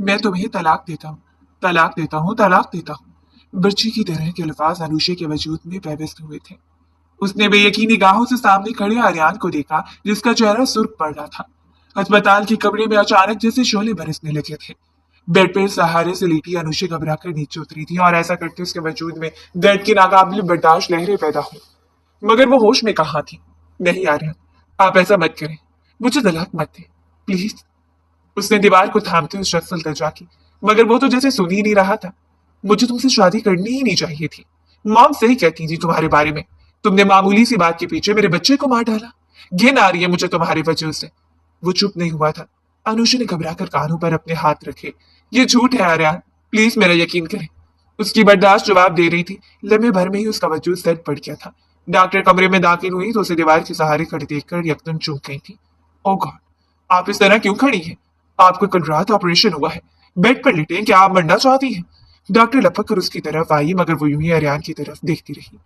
मैं तुम्हें तलाक देता हूँ, तलाक देता हूँ, तलाक देता हूँ। बच्ची की तरह के अल्फाज अनुषा के वजूद में व्यवस्थ हुए थे। उसने बेयकीनी निगाहों से सामने खड़े आर्यान को देखा, जिसका चेहरा सुर्ख पड़ रहा था। अस्पताल के कमरे में अचानक जैसे शोले बरसने लगे थे। बेड पे सहारे से लेटी अनुषा घबराकर नीचे उतरी थी और ऐसा करते उसके वजूद में दर्द की नाकाबिल बर्दाश्त लहरें पैदा हुई। मगर वो होश में कहाँ थी। नहीं आर्यन, आप ऐसा मत करें, मुझे तलाक मत दें, प्लीज। उसने दीवार को थामते हुए शख्स से इल्तिजा की, मगर वो तो जैसे सुन ही नहीं रहा था। मुझे तुमसे शादी करनी ही नहीं चाहिए थी। मॉम सही कहती थी तुम्हारे बारे में। तुमने मामूली सी बात के पीछे मेरे बच्चे को मार डाला। घिन आ रही है मुझे तुम्हारी वजह से। वो चुप नहीं हुआ था। अनुषा ने घबराकर कानों पर अपने हाथ रखे। ये झूठ है आर्यन, प्लीज मेरा यकीन करें। उसकी बर्दाश्त जवाब दे रही थी। लम्हे भर में ही उसका वजूद सर पड़ गया था। डॉक्टर कमरे में दाखिल हुई तो उसे दीवार के सहारे खड़ी देखकर यकदम चूक गई थी। ओ गॉड, आप इस तरह क्यों खड़ी हैं? आपको कल रात ऑपरेशन हुआ है, बेड पर लेटे हैं, क्या आप मरना चाहती हैं? डॉक्टर लपक कर उसकी तरफ आई, मगर वो यूं ही आर्यन की तरफ देखती रही।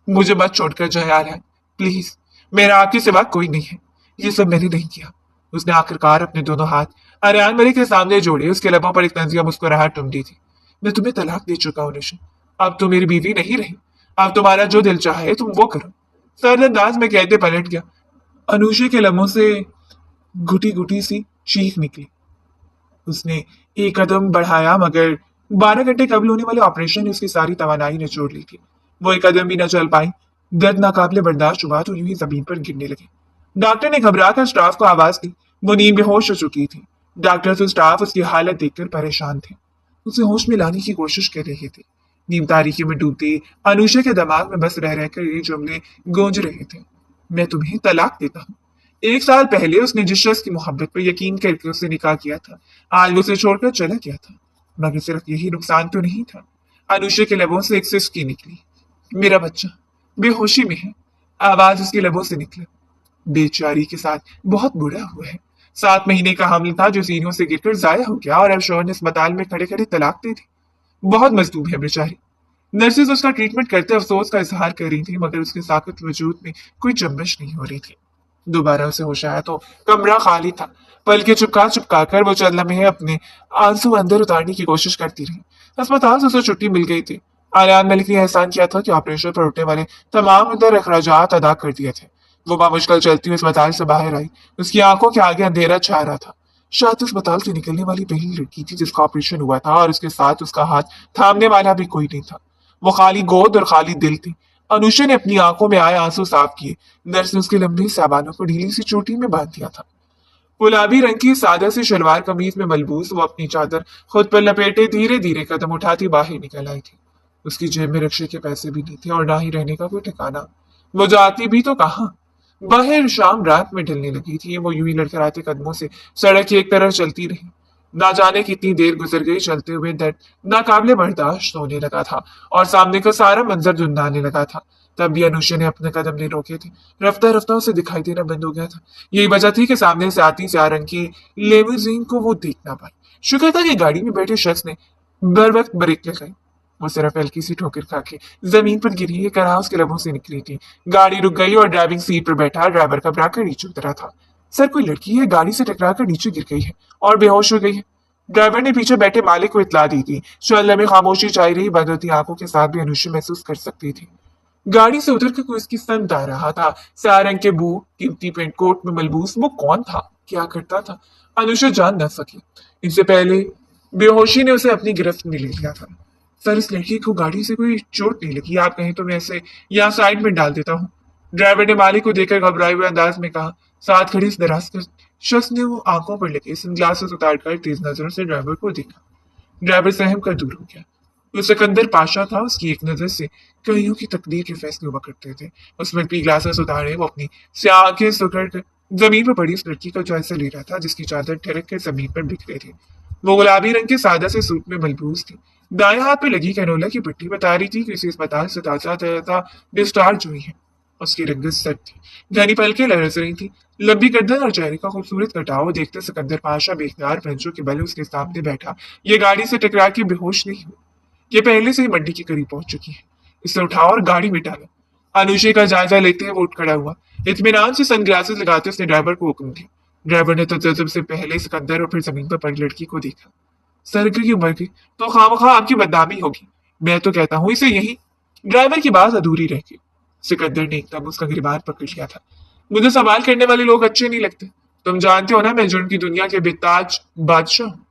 मुझे मत छोड़कर जाए आर्यन, प्लीज। मेरा आपके सिवा कोई नहीं है। ये सब मैंने नहीं किया। उसने आखिरकार अपने दोनों हाथ आर्यन मलिक के सामने जोड़े। उसके लबों पर एक तंजिया मुस्कुराहट उमड़ी थी। मैं तुम्हें तलाक दे चुका हूं निशा। अब तो मेरी बीवी नहीं रही। अब तुम्हारा जो दिल चाहे तुम वो करो। सरल अंदाज में कहते पलट गया। अनुषा के लबों से घुटी घुटी सी चीख निकली। उसने एक कदम बढ़ाया, मगर 12 घंटे कबल होने वाले ऑपरेशन ने उसकी सारी तवानाई निचोड़ ली थी। वो एक कदम भी न चल पाई। दर्द नाकाबिले बर्दाश्त हुआ तो यूं ही जमीन पर गिरने लगे। डॉक्टर ने घबराकर स्टाफ को आवाज दी। वो नींद बेहोश हो चुकी थी। डॉक्टर तो स्टाफ उसकी हालत देखकर परेशान थे। उसे होश में लाने की कोशिश कर रहे थे। नींद तारीकी में डूबती अनुषा के दिमाग में बस रह रहकर ये जुमले गूंज रहे थे। मैं तुम्हें तलाक देता हूँ। 1 साल पहले उसने जिस शख्स की मोहब्बत पर यकीन करके उससे निकाह किया था, आज वो उसे छोड़कर चला गया था। मगर सिर्फ यही नुकसान तो नहीं था। अनुषा के लबों से एक सिसकी निकली। मेरा बच्चा बेहोशी में है। आवाज उसके लबों से निकला। बेचारी के साथ बहुत बुरा हुआ है। 7 महीने का हमल था जो सीनों से गिरकर जाया हो गया और अब शोहर ने अस्पताल में खड़े खड़े तलाक दे दी। बहुत मजलूम है बेचारी। नर्सेज उसका ट्रीटमेंट करते अफसोस का इजहार कर रही थी, मगर उसके साकत वजूद में कोई जंबश नहीं हो रही थी। दोबारा उसे होश आया तो कमरा खाली था। पलके चुपका चुपका कर वो चंद लम्हे अपने आंसू अंदर उतारने की कोशिश करती रही। अस्पताल से उसे छुट्टी मिल गई थी। आर्यन मलिक ने एहसान किया था कि ऑपरेशन पर उठने वाले तमाम दर अखराजात अदा कर दिए थे। वो बामुश्किल चलती हुई अस्पताल से बाहर आई। उसकी आंखों के आगे अंधेरा छा रहा था। शायद अस्पताल से निकलने वाली पहली लड़की थी जिसका ऑपरेशन हुआ था, और उसके साथ उसका हाथ थामने वाला भी कोई नहीं था। वो खाली गोद और खाली दिल थी। अनुषा ने अपनी आंखों में आए आंसू साफ किए। नर्स ने उसके लंबे साबानों को ढीली सी चोटी में बांध दिया था। गुलाबी रंग की सादा सी शलवार कमीज में मलबूस वो अपनी चादर खुद पर लपेटे धीरे धीरे कदम उठाती बाहर निकल आई थी। उसकी जेब में रिक्शे के पैसे भी नहीं थे और ना ही रहने का कोई ठिकाना। वो जाती भी तो कहाँ। बाहर शाम रात में ढलने लगी थी। वो यूं ही लड़खड़ाते कदमों से सड़क की एक तरफ चलती रही। ना जाने कितनी देर गुजर गई। चलते हुए दर्द नाकाबिले बर्दाश्त होने लगा था और सामने का सारा मंजर धुंधलाने लगा था। तब भी अनुषा ने अपने कदम नहीं रोके थे। रफ्ता रफ्ता उसे दिखाई देना बंद हो गया था। यही वजह थी कि सामने से आती स्याह रंग की लेमुजीन को वो देख ना पाई। शुक्र था कि गाड़ी में बैठे शख्स ने बर वक्त ब्रेक लगाई। वो सिर्फ हल्की सी ठोकर खा के जमीन पर गिरी। एक कराह उसके लबों से निकली थी। गाड़ी रुक गई और ड्राइविंग सीट पर बैठा ड्राइवर घबराकर नीचे उतरा था। सर, कोई लड़की है गाड़ी से टकराकर नीचे गिर गई है और बेहोश हो गई है। ड्राइवर ने पीछे बैठे मालिक को इतला दी थी। शल्ले में खामोशी छाई रही। बंद होती आंखों के साथ भी अनुषा महसूस कर सकती थी। गाड़ी से उतर कर कोई उसकी संग आ रहा था। स्याह रंग के बूट, कीमती पेंट कोट में मलबूस। वो कौन था, क्या करता था, अनुषा जान न सकी। इससे पहले बेहोशी ने उसे अपनी गिरफ्त में ले लिया था। सर, इस लड़की को गाड़ी से कोई चोट नहीं लगी। आप कहें तो मैं इसे यहाँ साइड में डाल देता हूँ। ड्राइवर ने मालिक को देखकर घबराए हुए अंदाज में कहा। साथ खड़ी इस दराज शख्स ने वो आंखों पर लगे सनग्लासेस उतारकर तेज नजरों से ड्राइवर को देखा। ड्राइवर सहम कर दूर हो गया। वो सिकंदर पाशा था। उसकी एक नजर से कईयों की तकदीर के फैसले हुआ करते थे। उसमें भी ग्लासेस उतारे वो अपनी स्याह आंखें सुकड़ कर जमीन पर पड़ी उस लड़की का जायजा ले रहा था जिसकी चादर ठिरक कर जमीन पर बिखरे थी। वो गुलाबी रंग के सादा से सूट में मलबूस थी। दाएं हाथ पे लगी कैनोला की पट्टी बता रही थी कि इसे अस्पताल से ताजा ताजा डिस्चार्ज हुई है। उसकी रंगत सख्त थी। घनी पलकें लरस रही थी। लंबी गर्दन और चेहरे का खूबसूरत कटाव देखते सिकंदर पाशा बेख्तियार बेंचों के बल उसके सामने बैठा। ये गाड़ी से टकरा के बेहोश नहीं हुई। ये पहले से ही मंडी के करीब पहुंच चुकी है। इसे उठाओ और गाड़ी में डालो। अनुषा का जायजा लेते हुए वो उठ खड़ा हुआ। इत्मीनान से सनग्लासेस लगाते उसने ड्राइवर को हुक्म दिया। ड्राइवर ने तो तजब से पहले सिकंदर और फिर जमीन पर पड़ी लड़की को देखा। सरके की मर गई तो खामखा आपकी बदनामी होगी। मैं तो कहता हूँ इसे यही। ड्राइवर की बात अधूरी रह गई। सिकंदर ने एकदम उसका गिरबान पकड़ लिया था। मुझे सवाल करने वाले लोग अच्छे नहीं लगते। तुम जानते हो ना मैं जुर्म की दुनिया के बेताज बादशाह हूँ।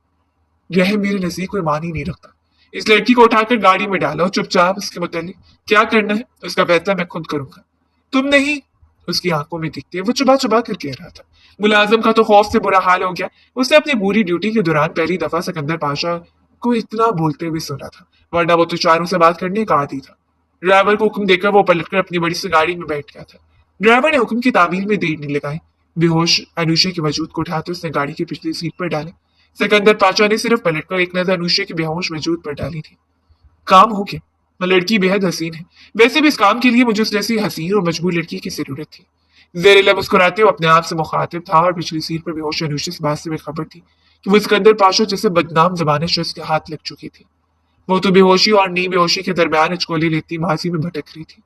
यह मेरे नजदीक कोई मान ही नहीं रखता। इस लड़की को उठाकर गाड़ी में डालो और चुपचाप उसके मुतालिक क्या करना है उसका फैसला मैं खुद करूंगा। तुम नहीं। उसकी आंखों में दिखते वो चुबा चुबा कर कह रहा था। मुलाजिम का तो खौफ से बुरा हाल हो गया। उसने अपनी पूरी ड्यूटी के दौरान पहली दफा सिकंदर पाशा को इतना बोलते हुए सुना था, वरना वो तो चारों से बात करने का आदी था। ड्राइवर को हुक्म देकर वो पलटकर अपनी बड़ी सी गाड़ी में बैठ गया था। ड्राइवर ने हुक्म की तामील में देर नहीं लगाई। बेहोश अनुषा के वजूद को उठाते उसने गाड़ी की पिछली सीट पर डाले। सिकंदर पाशा ने सिर्फ पलटकर एक नजर अनुषा के बेहोश वजूद पर डाली थी। काम हो गया। वह लड़की बेहद हसीन है। वैसे भी इस काम के लिए मुझे उस जैसी हसीन और मजबूर लड़की की जरूरत थी। जेर लब मुस्कुराते हुए अपने आप से मुखातिब था और पिछली सीट पर बेहोश अनुषा इस बात से बेखबर थी कि वो सिकंदर पाशा जैसे बदनाम जबाने शख्स के हाथ लग चुकी थी। वो तो बेहोशी और नी बेहोशी के दरमियान हिचकोले लेती माजी में भटक रही थी।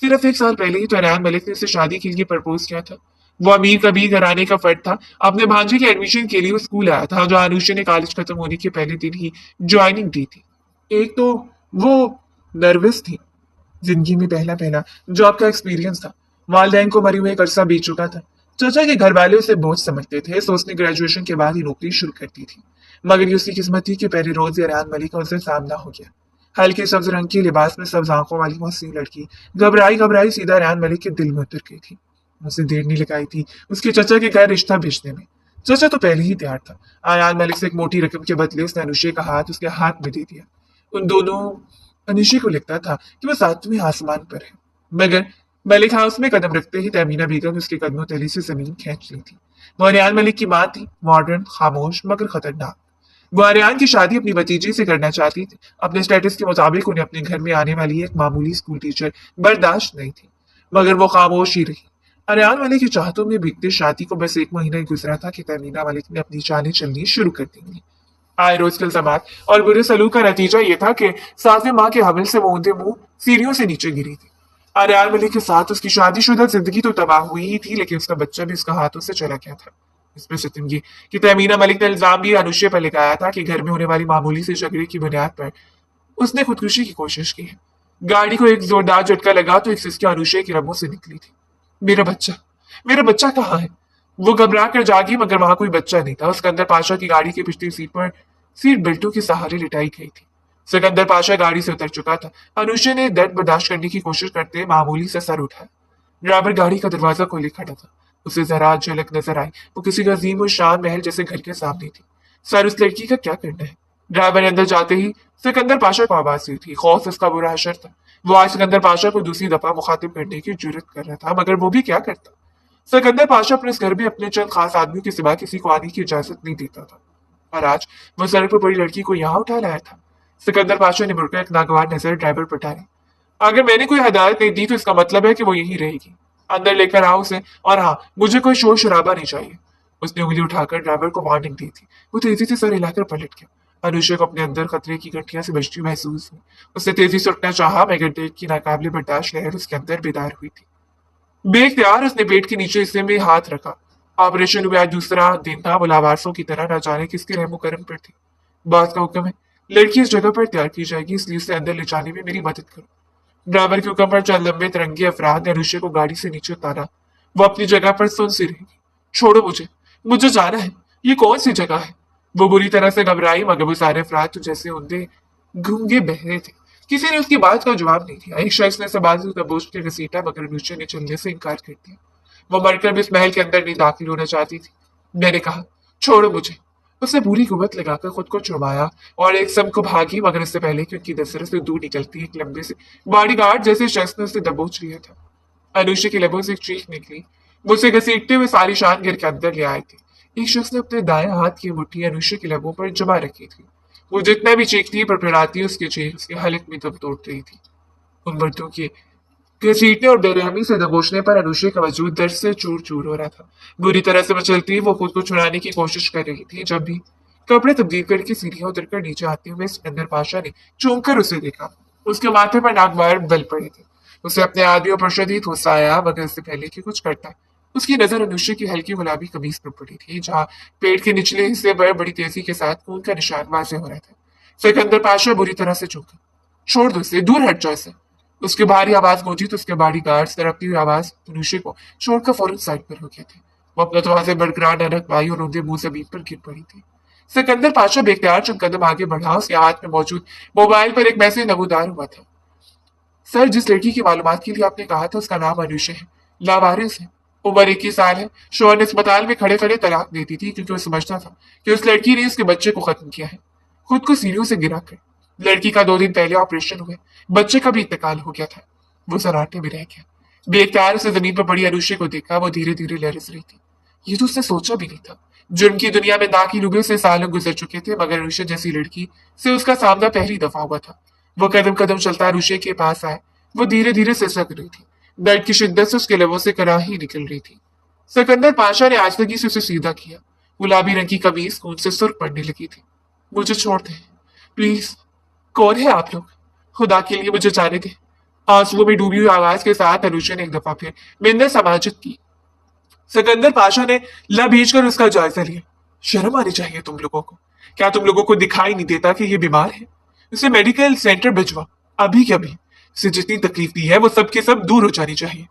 सिर्फ एक साल पहले ही तो इरहान मलिक ने उसे शादी के लिए प्रपोज किया था। वो अमीर कबीर घराने का फर्द था। अपने भांजे के एडमिशन के लिए वो स्कूल आया था जहाँ अनुषा ने कॉलेज खत्म होने के पहले दिन ही ज्वाइनिंग दी थी। एक तो वो नर्वस थी। जिंदगी में पहला पहला जॉब का एक्सपीरियंस था। वालदैन को मरी हुए एक अरसा बीत चुका था। चाचा के घर वाले उसे बोझ समझते थे, तो उसने ग्रेजुएशन के बाद ही नौकरी शुरू कर दी थी। मगर ये उसकी किस्मत थी कि पहले रोज रेहान मलिक का उससे सामना हो गया। हल्के सब्ज रंग के लिबास में सब्ज आंखों वाली वो हसीन लड़की घबराई घबराई सीधा रेहान मलिक के दिल में उतर गई थी। उसे देर नहीं लगाई थी उसके चचा के घर रिश्ता भेजने में। चचा तो पहले ही तैयार था। रेहान मलिक से एक मोटी रकम के बदले उसने अनुषे का हाथ उसके हाथ में दे दिया। उन दोनों अनुषा को लगता था कि वो सातवें आसमान पर है। मगर मलिक हाउस में कदम रखते ही तमीना बेगम ने उसके कदमों तले से जमीन खींच ली थी। वो अरियान मलिक की मां थी, मॉडर्न, खामोश मगर खतरनाक। वो अरियान की शादी अपनी भतीजी से करना चाहती थी। अपने स्टेटस के मुताबिक उन्हें अपने घर में आने वाली एक मामूली स्कूल टीचर बर्दाश्त नहीं थी, मगर वो खामोश ही रही। अरियान मलिक की चाहतों में बीतते शादी को बस एक महीना ही गुजरा था कि तमीना मलिक ने अपनी चालें चलनी शुरू कर दी। आए रोज के इल्जामात और बुरे सलूक का नतीजा ये था कि सातवें माह के हमल से वो ऊंधे मुंह सीढ़ियों से नीचे गिरी थी। आर्यान मलिक के साथ उसकी शादीशुदा जिंदगी तो तबाह हुई ही थी, लेकिन उसका बच्चा भी उसका हाथों से चला गया था। इसमें सितम ये कि तमीना मलिक ने इल्जाम भी अनुषा पर लगाया था कि घर में होने वाली मामूली से झगड़े की बुनियाद पर उसने खुदकुशी की कोशिश की है। गाड़ी को एक जोरदार झटका लगा तो एक सिसकी अनुषा की रबों से निकली थी। मेरा बच्चा, मेरा बच्चा कहाँ है? वो घबरा कर जागी, मगर वहां कोई बच्चा नहीं था। सिकंदर पाशा की गाड़ी की पिछली सीट पर सीट बेल्टों के सहारे लिटाई गई थी। सिकंदर पाशा गाड़ी से उतर चुका था। अनुषा ने दर्द बर्दाश्त करने की कोशिश करते मामूली से सर उठाया। ड्राइवर गाड़ी का दरवाजा खोले खड़ा था। उसे जरा झलक नजर आई। वो किसी अजीम और शान महल जैसे घर के सामने थी। सर, उस लड़की का क्या करना है? ड्राइवर ने अंदर जाते ही सिकंदर पाशा को आवाज दी थी। खौफ उसका बुरा असर था। वो आज सिकंदर पाशा को दूसरी दफा मुखातिब करने की जुर्रत कर रहा था, मगर वो भी क्या करता? सिकंदर पाशा अपने इस घर में अपने चंद खास आदमियों के सिवा किसी को आने की इजाजत नहीं देता था, और आज वो सड़क पर पड़ी लड़की को यहाँ उठा लाया था। सिकंदर पाशा ने मुड़कर एक नागवार नजर ड्राइवर पर डाली। अगर मैंने कोई हदायत नहीं दी तो इसका मतलब है कि वो यहीं रहेगी। अंदर लेकर आओ उसे, और हाँ, मुझे कोई शोर शराबा नहीं चाहिए। उसने उंगली उठाकर ड्राइवर को वार्निंग दी थी। वो तेजी से सर हिलाकर पलट गया। अनुषा को अपने अंदर खतरे की गठिया से बजती महसूस हुई। उसने तेजी से उठना चाहा, मगर देर की नाकाबिले बर्दाश्त लहर उसके अंदर बेदार हुई थी। बेख्तियार उसने पेट के नीचे हिस्से में हाथ रखा। ऑपरेशन हुआ आज दूसरा दिन था। वो लावारसों की तरह न जाने किसके रहमो करम पर थी। बात का हुक्म है, लड़की इस जगह पर तैयार की जाएगी, इसलिए उसे अंदर ले जाने में मेरी मदद करो। ड्राइवर के हुक्म पर चंद लंबे तिरंगे अफराद ने अनुषा को गाड़ी से नीचे उतारा। वो अपनी जगह पर सुन सी रहेगी। छोड़ो मुझे, मुझे जाना है। ये कौन सी जगह है? वो बुरी तरह से घबराई, मगर वो सारे अफराद तो जैसे उनके गूंगे बहरे थे। किसी ने उसकी बात का जवाब नहीं दिया। एक शख्स ने बाजू दबोच के घसीटा, मगर अनुषा ने चलने से इनकार कर दिया। वो मरकर भी इस महल के अंदर नहीं दाखिल होना चाहती थी। मैंने कहा, छोड़ो मुझे। उसने पूरी कुवत लगाकर खुद को छुड़वाया और एक सम को भागी, मगर इससे पहले कि उनकी नजर से दूर निकलती एक लंबे से बॉडीगार्ड जैसे शख्स ने उसे दबोच लिया था। अनुषा की लबों से एक चीख निकली। वो उसे घसीटते हुए सारी शान गिर के अंदर ले आए थे। एक शख्स ने अपने दाएं हाथ की मुट्ठी अनुषा की लबों पर जमा रखी थी। वो जितना भी चीखती पड़पड़ाती उसकी चीख उसके हलक में दम तोड़ रही थी। उन मर्दों के घसीटने और बेरहमी से दबोचने पर अनुषा का वजूद दर्द से चूर चूर हो रहा था। बुरी तरह से मचलती वो खुद को छुड़ाने की कोशिश कर रही थी। जब भी कपड़े तब्दील करके सीढ़ियां उतरकर नीचे आते हुए सिकंदर पाशा ने चूम कर उसे देखा। उसके माथे पर नागवार बल पड़े थे। उसे अपने आदमियों पर शदीद गुस्सा आया, मगर इससे पहले कि कुछ करता उसकी नजर अनुष्य की हल्की गुलाबी कमीज पर पड़ी थी, जहाँ पेट के निचले हिस्से पर बड़ी तेजी के साथ खून का निशान वाज़ेह हो रहा था। सिकंदर पाशा बुरी तरह से चौंका। छोड़ दो इसे, दूर हट जाओ इसे। उसकी भारी आवाज गूंजी तो उसके बॉडी गार्ड्स तड़पती हुई आवाज अनुष्य को छोड़कर फौरन साइड पर हो गए थे। वो अपना दरवाजे बरकरार नरक पाई और रोंदे मुंह जमीन पर गिर पड़ी थी। सिकंदर पाशा बेख्तियार चंद कदम आगे बढ़ा। उसके हाथ में मौजूद मोबाइल पर एक मैसेज नमूदार हुआ था। सर, जिस लड़की की मालूमात के लिए आपने कहा था उसका नाम अनुष्य है, लावारिस है, उम्र 21 साल है। शोहर ने अस्पताल में खड़े खड़े तलाक देती थी क्योंकि वो समझता था कि उस लड़की ने उसके बच्चे को खत्म किया है, खुद को सीढ़ियों से गिरा कर। लड़की का 2 दिन पहले ऑपरेशन हुए, बच्चे का भी इंतकाल हो गया था। वो सराहते में रह गया। बेख्तियार से जमीन पर पड़ी अनुष्य को देखा। वो धीरे धीरे लरस रही थी। ये तो उसने सोचा भी नहीं था। जुर्म की दुनिया में नाकी लुबे से सालों गुजर चुके थे, मगर अनुष्य जैसी लड़की से उसका सामना पहली दफा हुआ था। वो कदम कदम चलता अनुष्य के पास आया। वो धीरे धीरे सिसक रही थी। दर्द की शिद्दत से उसके लबों से कराही निकल रही थी। सिकंदर पाशा ने आजतगी से उसे सीधा किया। गुलाबी रंग की कमीज खून से सुर्ख पड़ने लगी थी। मुझे छोड़ दे प्लीज। कौन है आप लोग? खुदा के लिए मुझे जाने दे। आंसुओं में डूबी हुई आवाज के साथ अनुष्य ने एक दफा फिर मिन्नत समाजित की। सिकंदर पाशा ने लब भींच कर उसका जायजा लिया। शर्म आनी चाहिए तुम लोगों को। क्या तुम लोगों को दिखाई नहीं देता कि ये बीमार है? उसे मेडिकल सेंटर भिजवा, अभी के अभी। इसे जितनी तकलीफ दी है वो सबके सब दूर हो जानी चाहिए।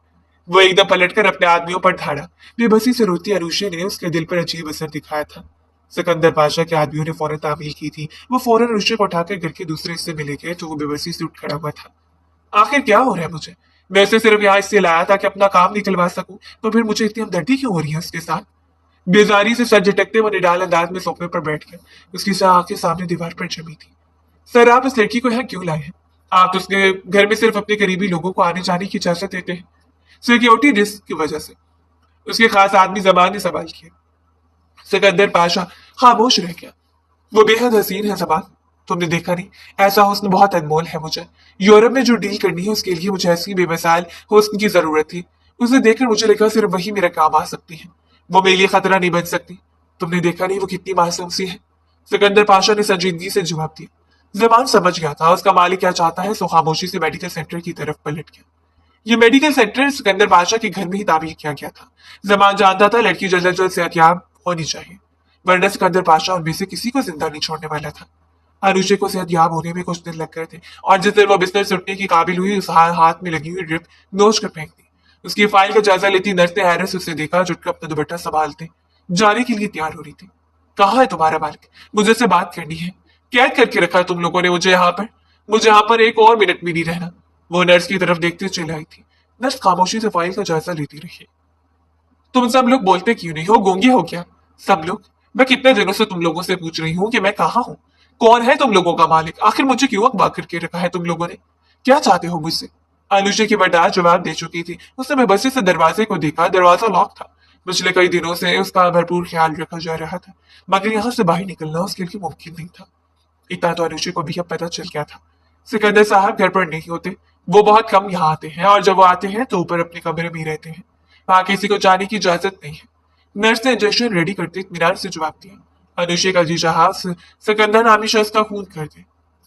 वो एकदम पलटकर अपने आदमियों पर ढाड़ा। बेबसी से रोती अनुष्य ने उसके दिल पर अजीब असर दिखाया था। सिकंदर पाशा के आदमियों ने फौरन तामील की थी। वो फौरन अनुष्य को उठाकर घर के दूसरे हिस्से में ले गए तो वो बेबसी से उठ खड़ा हुआ था। आखिर क्या हो रहा है मुझे? मैं इसे सिर्फ यहाँ इससे लाया था कि अपना काम निकलवा सकूं, तो फिर मुझे इतनी हमदर्दी क्यों हो रही है उसके साथ? बेजारी से सर झटकते वो निडाल अंदाज में सोफे पर बैठ गया। उसकी आंखें सामने दीवार पर जमी थी। सर, आप इस लड़की को यहाँ क्यों लाए हैं? आप तो उसके घर में सिर्फ अपने करीबी लोगों को आने जाने की इजाजत देते हैं, सिक्योरिटी रिस्क की वजह से। उसके खास आदमी जबान ने सवाल किया। सिकंदर पाशा खामोश रह गया। वो बेहद हसीन है जबान, तुमने देखा नहीं? ऐसा हुस्न बहुत अनमोल है मुझे। यूरोप में जो डील करनी है उसके लिए मुझे ऐसी बेमिसाल हुस्न की जरूरत थी। उसे देखकर मुझे लगा सिर्फ वही मेरा काम आ सकती है। वो मेरे लिए खतरा नहीं बन सकती। तुमने देखा नहीं वो कितनी मासूम सी है? सिकंदर पाशा ने संजीदगी से जवाब दिया। जबान समझ गया था उसका मालिक क्या चाहता है, सो खामोशी से मेडिकल सेंटर की तरफ पलट गया। ये मेडिकल सेंटर सिकंदर बादशाह के घर में ही तामीर किया गया था। जमान जानता था लड़की जल्द अज जल्द सेहतयाब होनी चाहिए, वरना सिकंदर बादशाह उनमें से किसी को जिंदा नहीं छोड़ने वाला था। अनुष्य को सेहतयाब होने में कुछ दिन लग गए थे और जिस दिन वो बिस्तर से उठने की काबिल हुई, उस हाथ में लगी हुई ड्रिप नोच कर फेंक दी। उसकी फाइल का जायजा लेती नर्स ने हैरत से उसे देखा, जुटकर अपना दुपट्टा संभालते जाने के लिए तैयार हो रही थी। कहाँ है तुम्हारा मालिक? मुझे से बात करनी है। कैद करके रखा है तुम लोगों ने मुझे यहाँ पर। मुझे यहाँ पर एक और मिनट भी नहीं रहना। वो नर्स की तरफ देखते चिल्लाई थी। नर्स खामोशी से फाइल का जायजा लेती रही। तुम सब लोग बोलते क्यों नहीं हो? गूंगे हो क्या सब लोग? मैं कितने दिनों से तुम लोगों से पूछ रही हूँ कि मैं कहाँ हूँ। कौन है तुम लोगों का मालिक? आखिर मुझे क्यों अगवा करके रखा है तुम लोगों ने? क्या चाहते हो मुझसे? अनुष्य की बर्दाश्त जवाब दे चुकी थी। उसने बेबसी से दरवाजे को देखा। दरवाजा लॉक था। पिछले कई दिनों से उसका भरपूर ख्याल रखा जा रहा था, मगर यहाँ से बाहर निकलना उसके लिए मुमकिन नहीं था। इतना तो अनुष्य को भी अब पता चल गया था। सिकंदर साहब घर पर नहीं होते। वो बहुत कम यहाँ आते हैं और जब वो आते हैं तो ऊपर अपने कमरे में ही रहते हैं। वहां किसी को जाने की इजाजत नहीं है। नर्स ने इंजेक्शन रेडी करते इत्मीनान से जवाब दिया। अनुष्य का जी चाहा सिकंदर नामी शख्स का खून कर दे।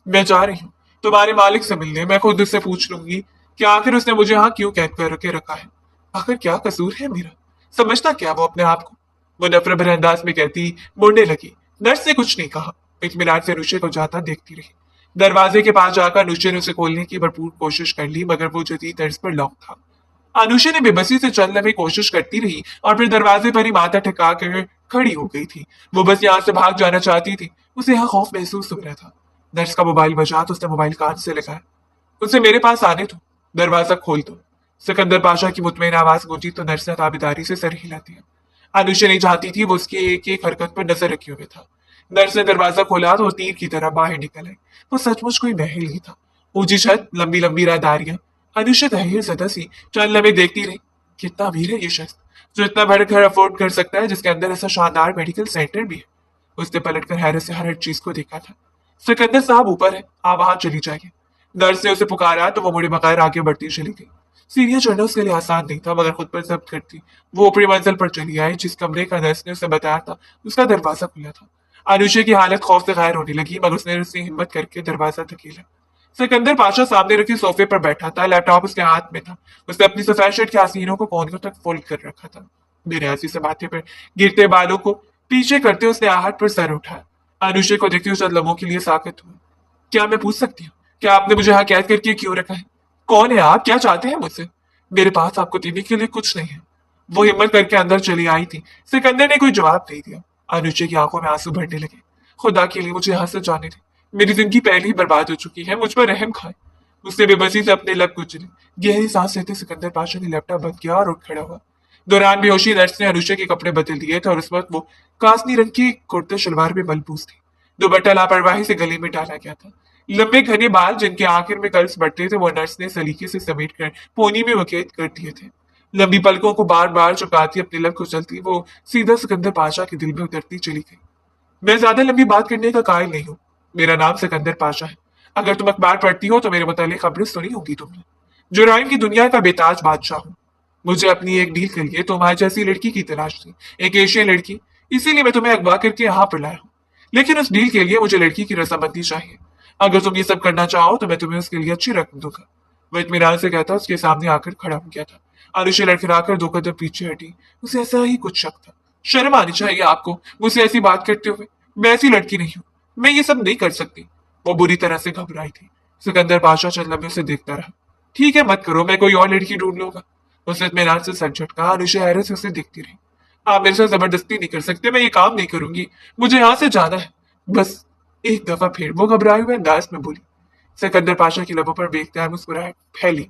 मैं जा रही हूँ तुम्हारे मालिक से मिलने। मैं खुद उससे पूछ लूंगी कि आखिर उसने मुझे यहाँ क्यों कैद कर के रखा है। आखिर क्या कसूर है मेरा? समझता क्या वो अपने आप को? वो नफरत भरे अंदाज में कहती मुड़ने लगी। नर्स ने कुछ नहीं कहा। इत्मीनान से अनुष्य को जाता देखती रही। दरवाजे के पास जाकर अनुष्य ने उसे खोलने की भरपूर कोशिश कर ली, मगर वो जदीद तर्ज पर लॉक था। अनुष्य ने बेबसी से चलने में कोशिश करती रही और फिर दरवाजे पर ही माथा ठिका कर खड़ी हो गई थी। वो बस यहाँ से भाग जाना चाहती थी। उसे यहाँ खौफ महसूस हो रहा था। नर्स का मोबाइल बजा तो उसने मोबाइल कान से लगाया। उसे मेरे पास आने दो, दरवाजा खोल दो। सिकंदर पाशा की मुतमईन आवाज गूंजी तो नर्स ने ताबेदारी से सर हिला दिया। अनुष्य नहीं चाहती थी, वो उसकी एक एक हरकत पर नजर रखे हुए था। नर्स ने दरवाजा खोला तो तीर की तरह बाहर निकल आई। वो सचमुच कोई महल ही था। ऊंची छत, लंबी लंबी राहदारियां। अनुष्य तहरीर ज़दा सी चंद लम्हे देखती रही। कितना अमीर है ये शख्स जो इतना बड़ा घर अफोर्ड कर सकता है, जिसके अंदर ऐसा शानदार मेडिकल सेंटर भी है। उसने पलटकर हैरत से हर चीज को देखा था। सिकंदर साहब ऊपर है, आप वहां चली जाइए। नर्स ने उसे पुकारा तो वो मुड़े बगैर आगे बढ़ती चली गई। सीढ़ियां चढ़ना उसके लिए आसान नहीं था, मगर खुद पर जब्त करती वो ऊपरी मंजिल पर चली आई। जिस कमरे का नर्स ने उसे बताया था उसका दरवाजा खुला था। अनुष्य की हालत खौफ से गैर होने लगी, मगर उसने हिम्मत करके दरवाजा धकेला। सिकंदर पाशा सामने रखे सोफे पर बैठा था। लैपटॉप उसके हाथ में था। उसने अपनी सफेद शर्ट के आसीनों को कोहनियों तक फोल्ड कर रखा था। मेरे ऐसी से माथे पर गिरते बालों को पीछे करते उसने आहट पर सर उठाया। अनुषा को देखते हुए चंद लम्हों के लिए साकित हुआ। क्या मैं पूछ सकती हूँ, क्या आपने मुझे यहाँ कैद करके क्यों रखा है? कौन है आप, क्या चाहते हैं मुझसे? मेरे पास आपको देने के लिए कुछ नहीं है। वो हिम्मत करके अंदर चली आई थी। सिकंदर ने कोई जवाब नहीं दिया। अनुषा की आंखों में आंसू भरने लगे। खुदा के लिए मुझे यहाँ से जाने दे। मेरी जिंदगी पहले ही बर्बाद हो चुकी है, मुझ पर रहम खाए। उसने बेबसी से अपने लब कुचले। गहरी सांस लेते सिकंदर पाशा ने लैपटॉप बंद किया और उठ खड़ा हुआ। दौरान बेहोशी नर्स ने अनुषा के कपड़े बदल दिए थे और उस वक्त वो कासनी रंग की कुर्ते शलवार में मलबूस थी। दुपट्टा लापरवाही से गले में डाला गया था। लंबे घने बाल जिनके आखिर में कर्ल्स बढ़ते थे वो नर्स ने सलीके से समेट कर पोनी में वकेत कर दिए थे। लंबी पलकों को बार बार चुकाती अपने लब कुचलती वो सीधा सिकंदर पाशा के दिल में उतरती चली गई। मैं ज्यादा लंबी बात करने का कायल नहीं हूँ। मेरा नाम सिकंदर पाशा है। अगर तुम अखबार पढ़ती हो तो मेरे मुतालिक खबरें सुनी होगी तुमने। जुराइम की दुनिया का बेताज बादशाह हूँ। मुझे अपनी एक डील के लिए तुम्हारी जैसी लड़की की तलाश थी, एक एशियन लड़की। इसीलिए मैं तुम्हें अगवा करके यहाँ पर लाया हूँ। लेकिन उस डील के लिए मुझे लड़की की रजामंदी चाहिए। अगर तुम ये सब करना चाहो तो मैं तुम्हें उसके लिए अच्छी रकम दूंगा। वह इत्मीनान से कहता उसके सामने आकर खड़ा हो गया था। आरुषि लड़खड़ाकर दो कदम पीछे हटी। उसे ऐसा ही कुछ शक था। शर्म आनी चाहिए आपको मुझसे ऐसी बात करते हुए। मैं ऐसी लड़की नहीं हूँ, मैं ये सब नहीं कर सकती। वो बुरी तरह से घबराई थी। सिकंदर बादशाह चंद लम्हे से देखता रहा। ठीक है, मत करो, मैं कोई और लड़की ढूंढ लूंगा। उसने इत्मीनान से सर झटका। अनुषा हैरत से उसे देखती रही। आप मेरे साथ जबरदस्ती नहीं कर सकते, मैं ये काम नहीं करूंगी। मुझे यहाँ से जाना है बस। एक दफा फिर वो घबराए हुए अंदाज में बोली। सिकंदर पाशा की लबों पर बेख्तियार मुस्कुराहट फैली।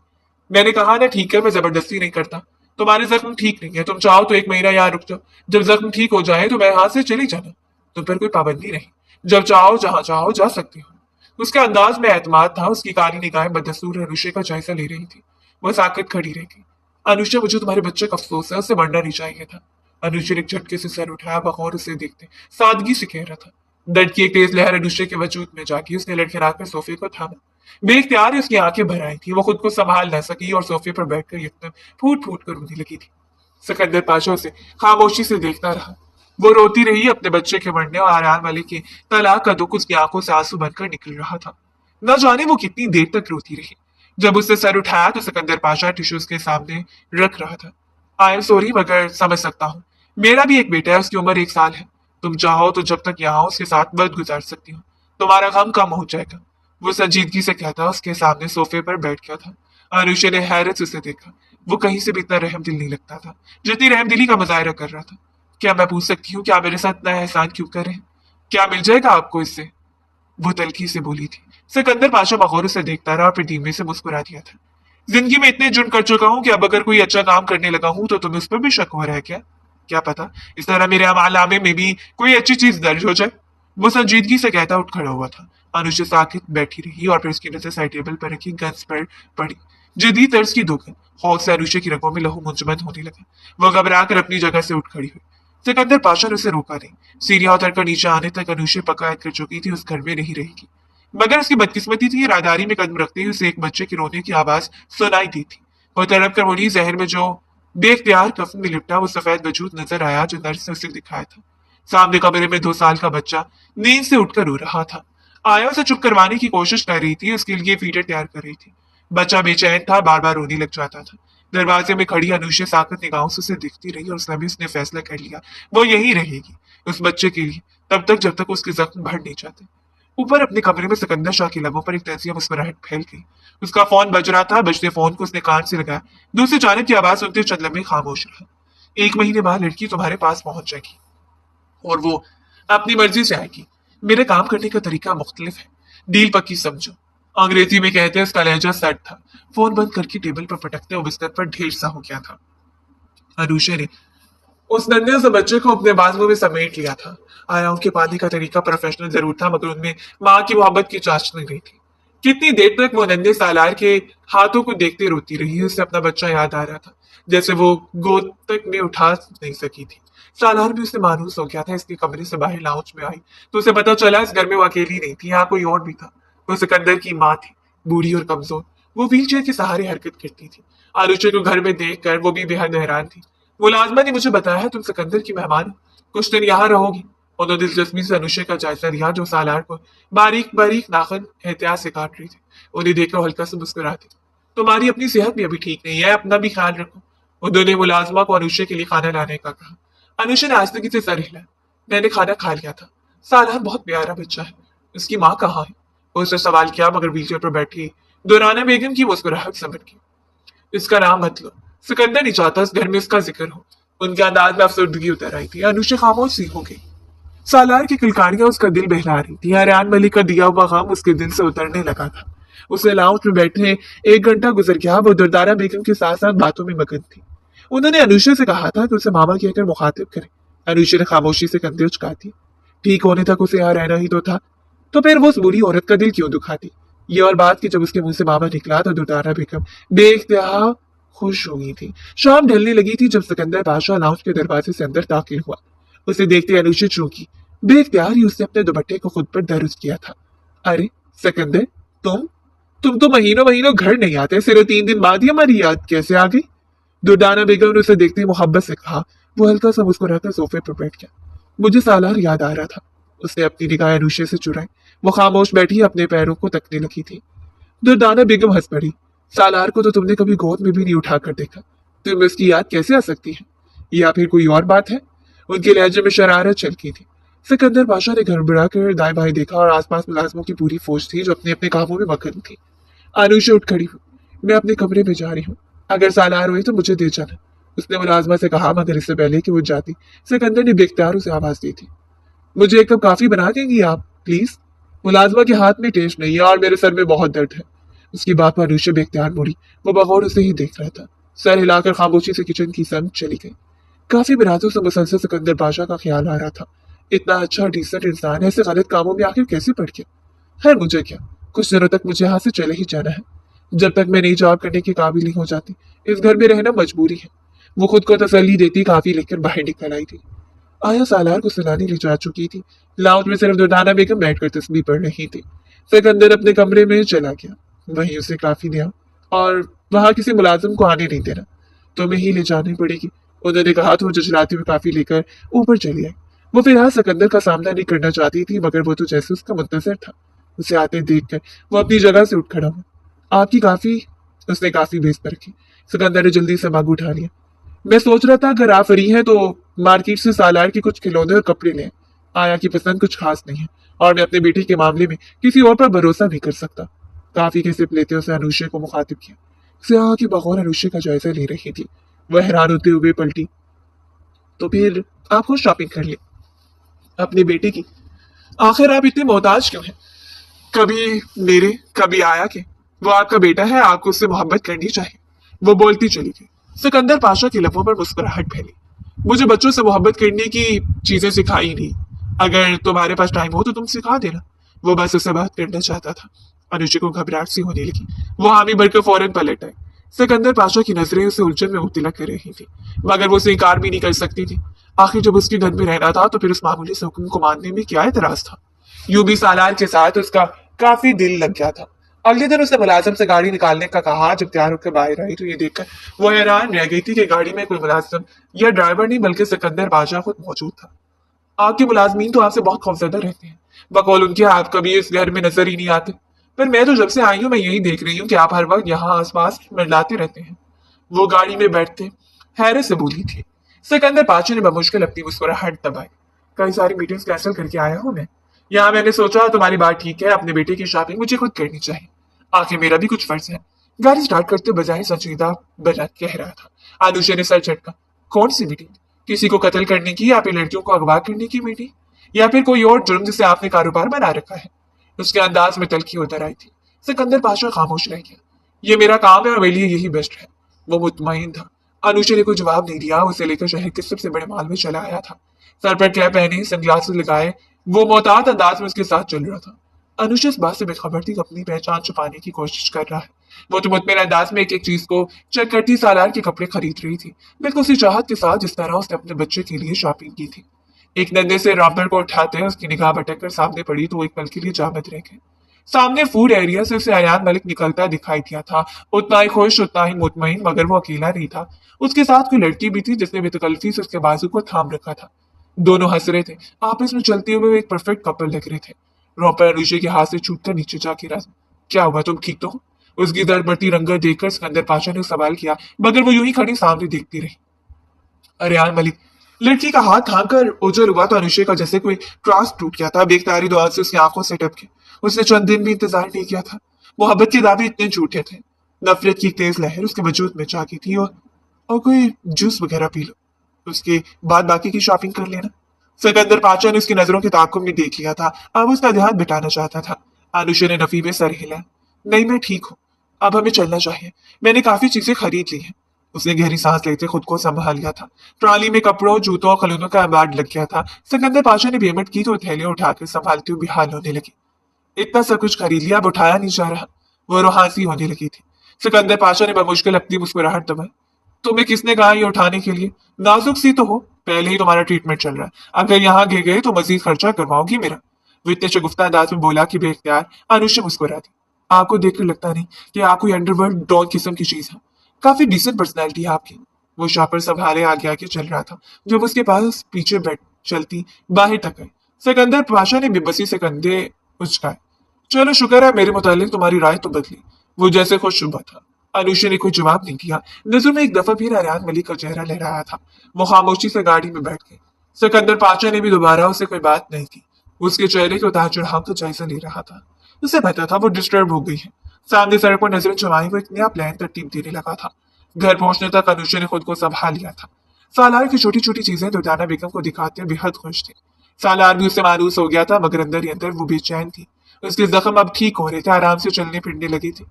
मैंने कहा ना, ठीक है, मैं जबरदस्ती नहीं करता। तुम्हारे जख्म ठीक नहीं है, तुम चाहो तो एक महीना यहाँ रुक जाओ। जब जख्म ठीक हो जाए तो मैं यहाँ से चली जाना। तुम पर कोई पाबंदी नहीं। जब चाहो जहां चाहो जा सकती हो। उसके अंदाज में एतमाद था। उसकी काली निगाहें बदस्तूर अनुषा का जायजा ले रही थी। वह साकित खड़ी रह गई। अनुषा, मुझे तुम्हारे बच्चे का अफसोस है, उससे मरना नहीं चाहिए था। अनुषा ने एक झटके से सर उठाया। बगौर उसे देखते सादगी से कह रहा था। दर्द की एक तेज लहर अनुषा के वजूद में जागी। उसने लड़खड़ाकर सोफे को थामा। बेख्तियार ही उसकी आंखें भर आई थी। वो खुद को संभाल न सकी और सोफे पर बैठकर यकदम फूट फूट कर रोने लगी थी। सिकंदर पाशा उसे खामोशी से देखता रहा। वो रोती रही। अपने बच्चे के मरने और आराम वाले की तलाक का दुख उसकी आंखों से आंसू बनकर निकल रहा था। न जाने वो कितनी देर तक रोती रही। जब उसने सर उठाया तो सिकंदर पाशा टिश्यू उसके सामने रख रहा था। आई एम सॉरी, मगर समझ सकता हूँ। मेरा भी एक बेटा है, उसकी उम्र 1 साल है। तुम चाहो तो जब तक यहाँ उसके साथ वक्त गुजार सकती हो। तुम्हारा गम कम हो जाएगा। वो संजीदगी से कहता उसके सामने सोफे पर बैठ गया था। अनुषा ने हैरत से उसे देखा। वो कहीं से भी इतना रहमदिल नहीं लगता था जितनी रहमदिली का मुजाहरा कर रहा था। क्या मैं पूछ सकती हूँ, क्या मेरे साथ इतना एहसान क्यों कर रहे हैं? क्या मिल जाएगा आपको इससे? वो तल्खी से बोली थी। सिकंदर पाशा मगौर से देखता रहा और फिर धीमे से मुस्कुरा दिया था। जिंदगी में इतने जुर्म कर चुका हूँ कि अब अगर कोई अच्छा काम करने लगा हूँ तो तुम्हें उस पर भी शक हो रहा है क्या? क्या पता इस तरह मेरे अमालनामे में भी कोई अच्छी चीज दर्ज हो जाए। वो संजीदगी से कहता उठ खड़ा हुआ था। अनुषा साकित बैठी रही और फिर उसकी नजर साइड टेबल पर रखी गन्स पर पड़ी। जदीद तर्ज की दुकान। खौफ से अनुषा की रगों में लहू मुंजमद होने लगा। वो घबरा कर अपनी जगह से उठ खड़ी हुई। सिकंदर पाशा ने उसे रोका नहीं। सीढ़ियां उतरकर नीचे आने तक अनुषा पक्का कर चुकी थी उस घर में नहीं रहेगी। मगर उसकी बदकिस्मती थी, राहदारी में कदम रखते ही उसे एक बच्चे के रोने की आवाज सुनाई दी थी। वो तड़प कर मुड़ी। जहर में जो बेख्तियार कफन में लिपटा वो सफेद वजूद नजर आया जो नर्स ने उसे दिखाया था। सामने कमरे में 2 साल का बच्चा नींद से उठकर रो रहा था। आया उसे चुप करवाने की कोशिश कर रही थी, उसके लिए फीडर तैयार कर रही थी। बच्चा बेचैन था, बार बार रोने लग जाता था। दरवाजे में खड़ी अनुषा साकत निगाहों से उसे देखती रही और उसने फैसला कर लिया वो यही रहेगी उस बच्चे के लिए, तब तक जब तक उसके जख्म भर नहीं जाते। ऊपर अपने कमरे में सिकंदर शाह की लबों पर एक तजिया मुस्कुराहट फैल गई। उसका फोन बज रहा था। बजते फोन को उसने कान से लगाया। दूसरी जानिब की आवाज सुनते चंद लम्हे खामोश रहा। 1 महीने बाद लड़की तुम्हारे पास पहुंच जाएगी और वो अपनी मर्जी से आएगी। मेरे काम करने का तरीका मुख्तलिफ है। डील पक्की समझो। अंग्रेजी में कहते हैं। उसका लहजा सट था। फोन बंद करके टेबल पर पटकते और बिस्तर पर ढेर सा हो गया था। अनुषा ने उस नन्हे से बच्चे को अपने बाजुओं में समेट लिया था। आया उनके पाने का तरीका प्रोफेशनल जरूर था मगर उनमें माँ की मोहब्बत की चाशनी नहीं थी। कितनी देर तक वो नन्हे सालार के हाथों को देखते रोती रही। उसे अपना बच्चा याद आ रहा था जैसे वो गोद तक में उठा नहीं सकी थी। सालार भी उसे मायूस हो गया था। इसके कमरे से बाहर लाउंज में आई तो उसे पता चला इस घर में वो अकेली नहीं थी, यहाँ कोई और भी था। वो सिकंदर की माँ थी, बूढ़ी और कमजोर। वो व्हीलचेयर के सहारे हरकत करती थी। आरुषि को घर में देख कर वो भी बेहद हैरान थी। मुलाजमा ने मुझे बताया है तुम सिकंदर की मेहमान हो, कुछ दिन यहाँ रहोगी। उन्होंने दिलचस्पी से अनुषा का जायजा लिया जो सालार को बारीक बारीक नाखन एहतियात से काट रही थी। उन्हें देखकर हल्का से मुस्कुराती। तुम्हारी अपनी सेहत भी अभी ठीक नहीं है, अपना भी ख्याल रखो। उन्होंने मुलाजमा को अनुषा के लिए खाना लाने का कहा। अनुषा ने आस्तगी से सर हिलाया। मैंने खाना खा लिया था। सालार बहुत प्यारा बच्चा है। उसकी माँ कहाँ है? उसने सवाल किया मगर व्हीलचेयर पर बैठी दुराना बेगम की मुस्कुराहट समझ गई। इसका नाम मत लो। सिकंदर नहीं चाहता इस घर में इसका जिक्र हो। उनके अंदाज में अफसरदगी उतर आई थी। अनुषा खामोश सी हो गई। सालार की किलकारियां उसका दिल बहला रही थी। हरियान मलिक का दिया हुआ गम उसके दिल से उतरने लगा था। उसे लाउंज में बैठे 1 घंटा गुजर गया। वो दुर्दारा बेगम के साथ साथ बातों में मगन थी। उन्होंने अनुषा से कहा था कि उसे मामा कहकर मुखातिब करे। अनुषा ने खामोशी से कंधे उचका दी। ठीक होने तक उसे यहाँ रहना ही तो फिर वो उस बुरी औरत का दिल क्यों दुखाती? ये और बात की जब उसके मुंह से मामा निकला तो दुर्दारा बेगम देखते खुश हो गई थी। शाम ढलने लगी थी जब सिकंदर बादशाह लाउंज के दरवाजे से अंदर दाखिल हुआ। उसे देखते अनुचित चौंकी। बेख्तियार ही उसने अपने दुपट्टे को खुद पर दर्ज किया था। अरे सिकंदर, तुम तो महीनों महीनों घर नहीं आते, सिर्फ 3 दिन बाद ही हमारी याद कैसे आ गई? दुर्दाना बेगम ने उसे देखते ही मोहब्बत से कहा। वो हल्का सा मुस्कुराकर सोफे पर बैठ गया। मुझे सालार याद आ रहा था। उसने अपनी निगाह अनुषा से चुराई। वो खामोश बैठी अपने पैरों को तकने लगी थी। दुर्दाना बेगम हंस पड़ी। सालार को तो तुमने कभी गोद में भी नहीं उठाकर देखा, तुम्हें उसकी याद कैसे आ सकती है? या फिर कोई और बात है? उनके लहजे में शरारत छलकी थी। सिकंदर बादशाह ने घबरा कर दाएं बाएं देखा और आसपास मुलाजमों की पूरी फौज थी जो अपने अपने कामों में मगन थी। अनुषा उठ खड़ी हुई। मैं अपने कमरे में जा रही हूँ, अगर सालार हुई तो मुझे दे जाना, उसने मुलाजमा से कहा। मगर इससे पहले कि वो जाती, सिकंदर ने बेख्तियार उसे आवाज दी थी। मुझे एक कप काफी बना देंगी आप प्लीज? मुलाजमा के हाथ में टेस्ट नहीं है और मेरे सर में बहुत दर्द है। उसकी बात पर अनुषा बेख्तियार मुड़ी। वो बगौर उसे ही देख रहा था। सर हिलाकर खामोशी से किचन की समझ चली गई। काफी बरातों से मुसलसल सिकंदर बादशाह का ख्याल आ रहा था। इतना अच्छा डिसेंट इंसान ऐसे गलत कामों में आखिर कैसे पड़ गया? खैर मुझे क्या, कुछ दिनों तक मुझे यहाँ से चले ही जाना है। जब तक मैं नई जॉब करने के काबिल नहीं हो जाती, इस घर में रहना मजबूरी है। वो खुद को तसल्ली देती काफी लेकर बाहर निकल आई थी। आया सालार को सुलाने ले जा चुकी थी। लाउंज में सिर्फ दुर्दाना बेगम बैठकर तस्वीर पढ़ रही थी। सिकंदर अपने कमरे में चला गया। वहीं उसे काफी लिया और वहां किसी मुलाजिम को आने नहीं देना। तुम्हें ही ले जानी पड़ेगी, उन्होंने कहा तो वो जजलाते हुए काफी लेकर ऊपर चली आई। वो फिलहाल सिकंदर का सामना नहीं करना चाहती थी, मगर वो तो जैसे उसका मुंतजर था। उसे आते देखकर वो अपनी जगह से उठ खड़ा हुआ। आपकी काफी, उसने काफी बेस पर रखी। सिकंदर ने जल्दी से मग उठा लिया। मैं सोच रहा था अगर आप फ्री हैं तो मार्केट से सालार के कुछ खिलौने और कपड़े लें। आया की पसंद कुछ खास नहीं है और मैं अपने बेटे के मामले में किसी और पर भरोसा नहीं कर सकता। काफी के सिप लेते उसने अनुषा को मुखातिब किया। सियाह की बगौर अनुषा का जायजा ले रही थी। वह हैरान होते हुए पलटी। तो फिर आप खुद शॉपिंग कर ले अपने बेटे की। आखिर आप इतने मोहताज क्यों हैं? कभी मेरे, कभी आया के। वो आपका बेटा है, आपको उससे मोहब्बत करनी चाहिए। वो बोलती चली गई। सिकंदर पाशा के लबों पर मुस्कुराहट फैली। मुझे बच्चों से मोहब्बत करने की चीजें सिखाई नहीं। अगर तुम्हारे पास टाइम हो तो तुम सिखा देना। वो बस उससे बात करना चाहता था। अनुजा को घबराहट सी होने लगी। वो हामी भरकर फौरन पलट आई। सिकंदर पाशा की नजरें उसे उलझन में मुब्तला कर रही थी, मगर वो उसे इनकार भी नहीं कर सकती थी। आखिर जब उसके घर में रहना था तो फिर उस मामूली से हुक्म को मानने में क्या एतराज था? यूं भी सालार के साथ उसका काफी दिल लग गया था। अगले दिन उसने मुलाजिम से गाड़ी निकालने का कहा। जब तैयार होकर बाहर आई तो ये देखकर वो हैरान रह गई थी कि गाड़ी में कोई मुलाजिम या ड्राइवर नहीं बल्कि सिकंदर बादशाह खुद मौजूद था। आपके मुलाजमीन तो आपसे बहुत खौफजदा रहते हैं। बकौल उनके आप कभी इस घर में नजर ही नहीं आते। पर मैं तो जब से आई हूँ मैं यही देख रही हूँ कि आप हर वक्त यहाँ आसपास मंडलाते रहते हैं। वो गाड़ी में बैठते हैरत से बोली थी। सिकंदर पाशा ने बमुश्किल अपनी मुस्कुराहट दबाई। कई सारी मीटिंग्स कैंसिल करके आया हूँ मैं। यहाँ मैंने सोचा तुम्हारी बात ठीक है, अपने बेटे की शॉपिंग मुझे खुद करनी चाहिए। आखिर मेरा भी कुछ फर्ज है। गाड़ी स्टार्ट करते बजाय संजीदा बजा कह रहा था। अनुषा ने सर झटका। कौन सी मीटिंग? किसी को कत्ल करने की या फिर लड़कियों को अगवा करने की मीटिंग? या फिर कोई और जुर्म जिसे आपने कारोबार बना रखा है? उसके अंदाज में तलखी उतर आई थी। सिकंदर पाशा खामोश रह गया। ये मेरा काम है और मेरे लिए यही बेस्ट है। वो मुतमईन था। अनुषा ने कोई जवाब नहीं दिया। उसे लेकर शहर के सबसे बड़े माल में चला आया था। सर पर कैप पहने, सनग्लासेस लगाए, वो मोहतात अंदाज में उसके साथ चल रहा था। अनुषा इस बात से बेखबर थी कि अपनी पहचान छुपाने की कोशिश कर रहा है। वो तो मुतमिन अंदाज में एक एक चीज को चेक करती सालार के कपड़े खरीद रही थी, बिल्कुल उसी चाहत के साथ जिस तरह उसने अपने बच्चे के लिए शॉपिंग की थी। एक नन्हे से रॉबर को उठाते हैं उसकी निगाह भटक कर सामने पड़ी तो वो एक पल के लिए जामत रह गए। सामने फूड एरिया से उसे अयान मलिक निकलता दिखाई दिया था। उतना ही खुश, उतना ही मुतमईन, मगर वो अकेला नहीं था। उसके साथ कोई लड़की भी थी जिसने बेतकल्फी से उसके बाजू को थाम रखा था। दोनों हंस रहे थे। आपस में चलते हुए वो एक परफेक्ट कपल लग रहे थे। रॉपर अनुषा के हाथ से छूटकर नीचे जा गिरा। क्या हुआ, तुम ठीक तो हो? उसकी दर्द बढ़ती रंगत देखकर सिकंदर पाशा ने सवाल किया, मगर वो यूं ही खड़ी सामने देखती रही। अरियान मलिक लड़की का हाथ थाम कर ओझल हुआ तो अनुशे का जैसे कोई ट्रांस टूट गया था। बेख्तियारी दुआ से उसकी आंखों से टपके। उसने चंद दिन भी इंतजार नहीं किया था। मोहब्बत के दावे इतने झूठे थे। नफरत की तेज लहर उसके वजूद में जागी थी। और कोई जूस वगैरह पी लो, उसके बाद बाकी की शॉपिंग कर लेना। सिकंदर पाचा ने उसकी नजरों के ताकुब में देख लिया था। अब उसका ध्यान बिठाना चाहता था। अनुशे ने नफी में सर हिला। नहीं, मैं ठीक हूँ। अब हमें चलना चाहिए। मैंने काफी चीजें खरीद ली हैं। उसने गहरी सांस लेते खुद को संभाल लिया था। ट्रॉली में कपड़ों, जूतों और खिलौनों का एम्बार्ड लग गया था। सिकंदर पाशा ने पेमेंट की तो थैलियां उठाकर संभालते हुए बेहाल होने लगी। इतना सब कुछ खरीद लिया, अब उठाया नहीं जा रहा। वो रुहासी होने लगी थी। सिकंदर पाशा ने बमुश्किल अपनी मुस्कुराहट दबाई। तुम्हें किसने कहा ये उठाने के लिए? नाजुक सी तो हो, पहले ही तुम्हारा ट्रीटमेंट चल रहा है। अगर यहाँ गिर गए तो मजीद खर्चा करवाओगी मेरा। वो इतने शगुफ्ता अंदाज में बोला कि बेख्तियार अनुष्य मुस्कुरा दी। आपको देखकर लगता नहीं कि आप कोई अंडरवर्ल्ड डॉन किस्म की चीज है। काफी डिसेंट पर्सनैलिटी है आपकी। वो शॉपर संभाले आगे आगे चल रहा था। जब उसके पास पीछे बैठ चलती बाहर तक आई, सिकंदर पाशा ने बेबसी से कंधे उचकाए। चलो शुक्र है मेरे मुतालिक तुम्हारी राय तो बदली। वो जैसे खुश शुबा था। अनुषा ने कोई जवाब नहीं दिया। नजर में एक दफा फिर अरियान मलिक का चेहरा लहराया था। वो खामोशी से गाड़ी में बैठ गई। सिकंदर पाचा ने भी दोबारा उसे कोई बात नहीं की। उसके चेहरे के उतार चढ़ाव का जायजा ले रहा था। उसे पता था वो डिस्टर्ब हो गई है। सामने सड़क पर नजरें चुराई वो एक नया प्लान तरतीब देने लगा था। घर पहुंचने तक अनुषा ने खुद को संभाल लिया था। सालार की छोटी छोटी चीजें दुर्दाना बेगम को दिखाते बेहद खुश थी। सालार भी उससे मायूस हो गया था, मगर अंदर ही अंदर वो बेचैन थी। उसके जख्म अब ठीक हो रहे थे, आराम से चलने फिरने लगी थी।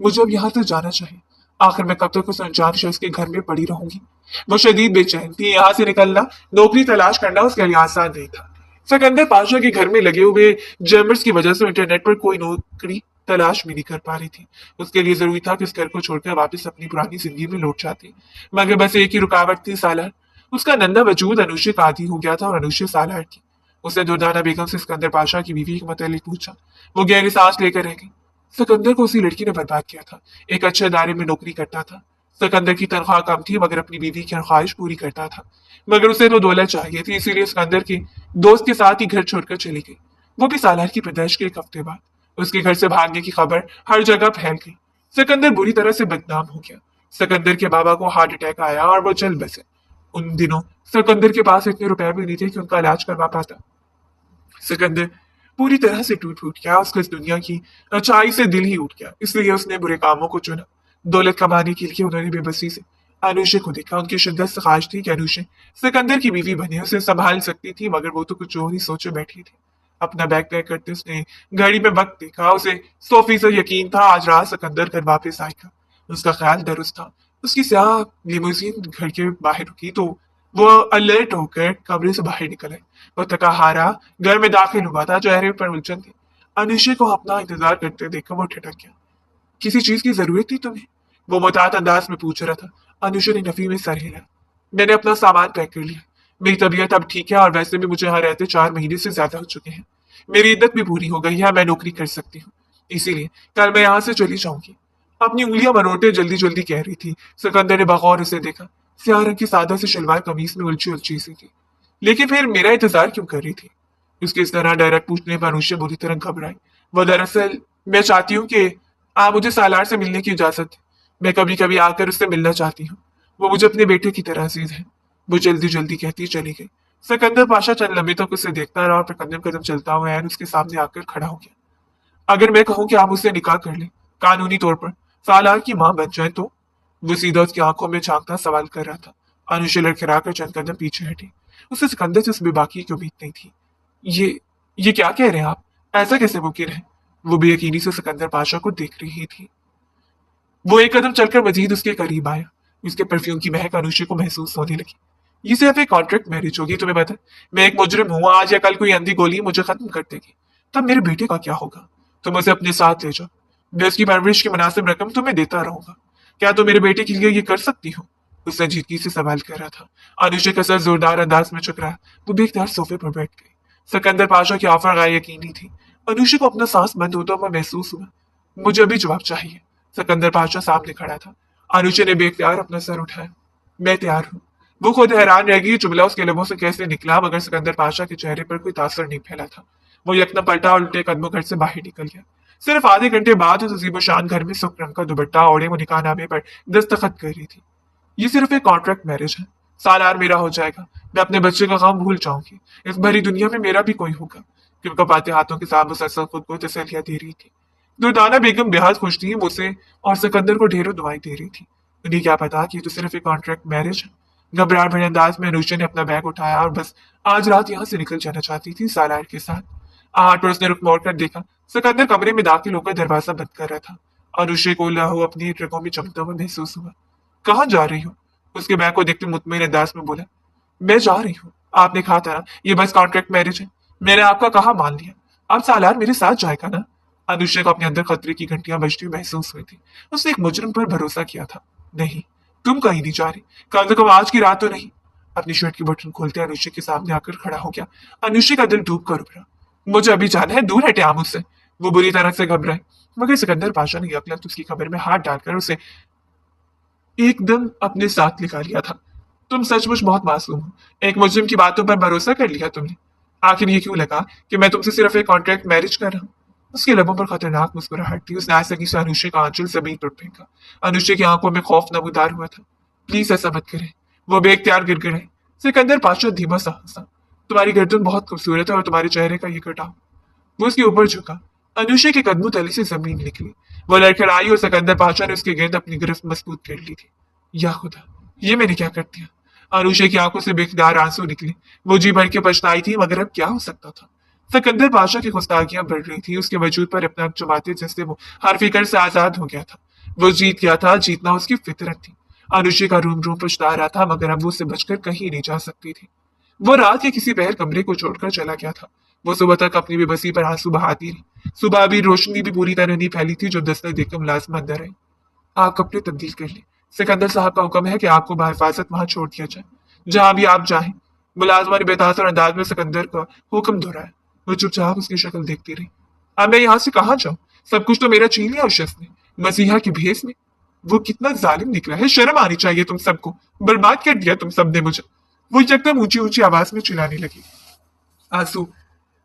मुझे अब यहाँ से जाना चाहिए। आखिर मैं कब तक उस अनजान शख्स के घर में पड़ी रहूंगी? वो शदीद बेचैन थी। यहाँ से निकलना, नौकरी तलाश करना उसके लिए आसान नहीं था। सिकंदर पाशा के घर में लगे हुए जैमर्स की वजह से इंटरनेट पर कोई नौकरी तलाश भी नहीं कर पा रही थी। उसके लिए जरूरी था कि उस घर को छोड़कर वापस अपनी पुरानी जिंदगी में लौट जाती। मगर बस एक ही रुकावट थी, सालार। उसका नन्हा वजूद अनुष्य का आदी हो गया था और अनुष्य सालार की। उसने दुर्दाना बेगम से सिकंदर पाशा की बीवी के मतलब पूछा। वो गहरी सांस लेकर रह गई। सिकंदर को उसी लड़की ने बर्बाद किया था। एक अच्छे इदारे में नौकरी करता था। सिकंदर की तनख्वाह कम थी, मगर अपनी बीवी की हर ख्वाहिश पूरी करता था। मगर उसे तो दौलत चाहिए थी, इसीलिए सिकंदर की दोस्त के साथ ही घर छोड़कर चली गई। वो भी सालार की पैदाइश के एक हफ्ते बाद। उसके घर से भागने की खबर हर जगह फैल गई। सिकंदर बुरी तरह से बदनाम हो गया। सिकंदर के बाबा को हार्ट अटैक आया और वो चल बसे। उन दिनों सिकंदर के पास इतने रुपए भी नहीं थे कि उनका इलाज करवा पाता। सिकंदर पूरी तरह से टूट फूट गया। उसका इस दुनिया की अच्छाई से दिल ही उठ गया। इसलिए उसने बुरे कामों को चुना। दौलत कमाने के लिए उन्होंने बेबसी से अनुषे को देखा। उनकी शिद्दत से ख्वाहिश थी कि अनुषे सिकंदर की बीवी बने, उसे संभाल सकती थी, मगर वो तो कुछ और ही सोचे बैठी थी। अपना बैग पैक करते उसने घड़ी में वक्त देखा। उसे 100% यकीन था आज रात सिकंदर घर वापस आएगा। उसका ख्याल दुरुस्त था। उसकी स्याह लिमोजीन घर के बाहर रुकी तो वो अलर्ट होकर कमरे से बाहर निकले। वो थका हारा घर में दाखिल हुआ था। चेहरे पर उलझन थी। अनुषे को अपना इंतजार करते देखकर वो ठिठक गया। किसी चीज की जरूरत थी तुम्हें? वो मुतात अंदाज में पूछ रहा था। अनुषा ने नफी में सर हिला। मैंने अपना सामान पैक कर लिया। मेरी तबीयत अब ठीक है और वैसे भी मुझे यहाँ रहते 4 महीने से ज्यादा हो चुके हैं। मेरी इद्दत भी पूरी हो गई है, मैं नौकरी कर सकती हूँ। इसीलिए कल मैं यहाँ से चली जाऊंगी। अपनी उंगलियां मरोड़ते जल्दी जल्दी कह रही थी। सिकंदर ने बगौर उसे देखा। स्याह रंग की सादा से शलवार कमीज में उलझी उलझी सी थी। लेकिन फिर मेरा इंतजार क्यों कर रही थी? उसके इस तरह डायरेक्ट पूछने पर अनुष्या बुरी तरह घबराई। वो दरअसल मैं चाहती हूँ कि आप मुझे सालार से मिलने की इजाजत दें। मैं कभी कभी आकर उससे मिलना चाहती हूँ। वो मुझे अपने बेटे की तरह अजीज है। वो जल्दी जल्दी कहती चली गई। सिकंदर पाशा चंद लम्बे तक उसे देखता रहा और फिर कदम कदम चलता हुआ एन उसके सामने आकर खड़ा हो गया। अगर मैं कहूँ कि आप मुझसे निकाह कर लें, कानूनी तौर पर सालार की मां बन जाए तो? वो सीधा उसकी आंखों में झांकता सवाल कर रहा था। अनुशा लड़खड़ाकर चंद कदम पीछे हटी। उसे सिकंदर से बेबाकी की उम्मीद नहीं थी। ये ये क्या कह रहे हैं आप? ऐसा कैसे मुमकिन है? वो बेयकीनी से सिकंदर पाशा को देख रही थी। वो एक कदम चलकर मजीद उसके करीब आया। उसके परफ्यूम की महक अनुषा को महसूस होने लगी। ये सिर्फ एक कॉन्ट्रैक्ट मैरिज होगी, तुम्हें पता है? मैं एक मुजरिम हूँ, आज या कल कोई अंधी गोली मुझे खत्म कर देगी। तब मेरे बेटे का क्या होगा? तुम उसे अपने साथ ले जाओ। मैं उसकी परवरिश की मुनासिब रकम तुम्हें देता रहूंगा। क्या तुम मेरे बेटे के लिए ये कर सकती हो? उसने जीतगी से सवाल कर रहा था। अनुषा का सर जोरदार अंदाज में झुक रहा। वो बेख्तियार सोफे पर बैठ गई। सिकंदर पाशा की ऑफर गाय यकीनी थी। अनुषा को अपना सांस बंद होता हुआ महसूस हुआ। मुझे अभी जवाब चाहिए। सिकंदर पाशा सामने खड़ा था। अनुषा ने बेख्तियार अपना सर उठाया। मैं तैयार हूँ। वो खुद हैरान रह गई जुमला उसके लबों से कैसे निकला, मगर सिकंदर पाशा के चेहरे पर कोई तासर नहीं फैला था। वो यकदम पलटा और उल्टे कदमों घर से बाहर निकल गया। सिर्फ आधे घंटे बाद उस अजीब शान घर में सुख रंग का दुपट्टा ओढ़े वो निकाहनामे पर दस्तखत कर रही थी। ये सिर्फ एक कॉन्ट्रैक्ट मैरिज है, सालार मेरा हो जाएगा, मैं अपने बच्चे का गम भूल जाऊंगी, इस भरी दुनिया में मेरा भी कोई होगा। क्योंकि पाते हाथों के साथ मुसलसल खुद को तसलियां दे रही थी। दुर्दाना बेगम बेहद खुश थी, मुझसे और सिकंदर को ढेरों दुआएं दे रही थी। उन्हें क्या पता कि ये तो सिर्फ एक कॉन्ट्रैक्ट मैरिज है। घबराहट भरे अंदाज में अनुषा ने अपना बैग उठाया और बस आज रात यहाँ से निकल जाना चाहती थी सालार के साथ। आहट पर उसने रुक मोड़ कर देखा, सिकंदर कमरे में दाखिल होकर दरवाजा बंद कर रहा था। अनुषा को लहू अपनी रगों में चमकता हुआ महसूस हुआ। कहाँ जा रही हो? उसके बैग को देखते मुतमिन अंदाज में बोला। मैं जा रही हूँ, आपने कहा था ना ये बस कॉन्ट्रैक्ट मैरिज है, मैंने आपका कहा मान लिया। अब सालार मेरे साथ जाएगा ना? अनुषा को अपने अंदर खतरे की घंटियां बजती हुई महसूस हुई थी। उसने एक मुजरिम पर भरोसा किया था। नहीं, तुम कहीं नहीं जा रही, कम से कम आज की रात तो नहीं। अपनी शर्ट की बटन खोलते अनुषा के सामने आकर खड़ा हो गया। अनुषा का दिल डूब कर उभरा। मुझे अभी जाना है, दूर हटे आप मुझसे। वो बुरी तरह से घबराई, मगर सिकंदर पाशा ने यकलख्त उसकी कमर में हाथ डालकर उसे एकदम अपने साथ लिखा लिया था। तुम सचमुच बहुत मासूम हो, एक मुजरिम की बातों पर भरोसा कर लिया तुमने। आखिर ये क्यों लगा कि मैं तुमसे सिर्फ एक कॉन्ट्रैक्ट मैरिज कर रहा हूँ? उसके लबों पर खतरनाक मुस्कुराहट थी। उसने आसनी से अनुषा का आंचल जमीन पर फेंका। अनुषा की आंखों में खौफ नमूदार हुआ था। प्लीज ऐसा मत करें, वो बेख्तियार गिड़गिड़ाई। सिकंदर पाशा धीमा सा हंसा। तुम्हारी गर्दन बहुत खूबसूरत है और तुम्हारे चेहरे का ये कटाव। वो उसके ऊपर झुका। अनुषा के कदमों तले से जमीन निकली। वो लड़खड़ाई और सिकंदर पाशा ने उसके गिर्द अपनी गिरफ्त मजबूत कर ली थी। या खुदा, ये मैंने क्या कर दिया? अनुषा की आंखों से बेकरार आंसू निकले। वो जी भर के पछताई थी, मगर अब क्या हो सकता था? सिकंदर पाशा की गुस्ताखियां बढ़ रही थी। उसके वजूद पर अपना जमाते जैसे वो हर फिक्र से आजाद हो गया था। वो जीत गया था, जीतना उसकी फितरत थी। अनुषा का रूम रूम पछता रहा था, मगर अब वो उससे बचकर कहीं नहीं जा सकती थी। वो रात के किसी पहर कमरे को छोड़कर चला गया था। वो सुबह तक अपनी बेबसी पर आंसू बहाती रही। सुबह भी रोशनी भी पूरी तरह नहीं फैली थी, जो दस्तक देकर मुलाजिम अंदर आई। आप कपड़े तब्दील कर लें, सिकंदर साहब का हुक्म है कि आपको बाहिफाजत वहां छोड़ दिया जाए, जहां भी आप चाहें। मुलाजमा ने बेतासर अंदाज में सिकंदर का हुक्म दोहराया। वो चुपचाप उसकी शक्ल देखती रही। अब मैं यहाँ से कहाँ जाऊं? सब कुछ तो मेरा छीन लिया उस शख्स ने, मसीहा की भेस में। वो कितना जालिम निकला है, शर्म आनी चाहिए तुम सबको। बर्बाद कर दिया तुम सबने मुझे। वो एकदम ऊंची ऊंची आवाज में चिल्लाने लगी। आंसू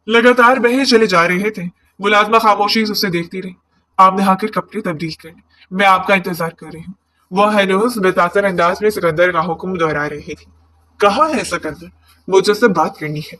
लगातार बहे चले जा रहे थे। मुलाजमा खामोशी से उसे देखती रही। आपने आकर कपड़े तब्दील कर लिए, मैं आपका इंतजार कर रही हूँ। वह हनूज बेतासर अंदाज में सिकंदर का हुक्म दोहरा रही थी। कहाँ है सिकंदर? मुझे उससे बात करनी है।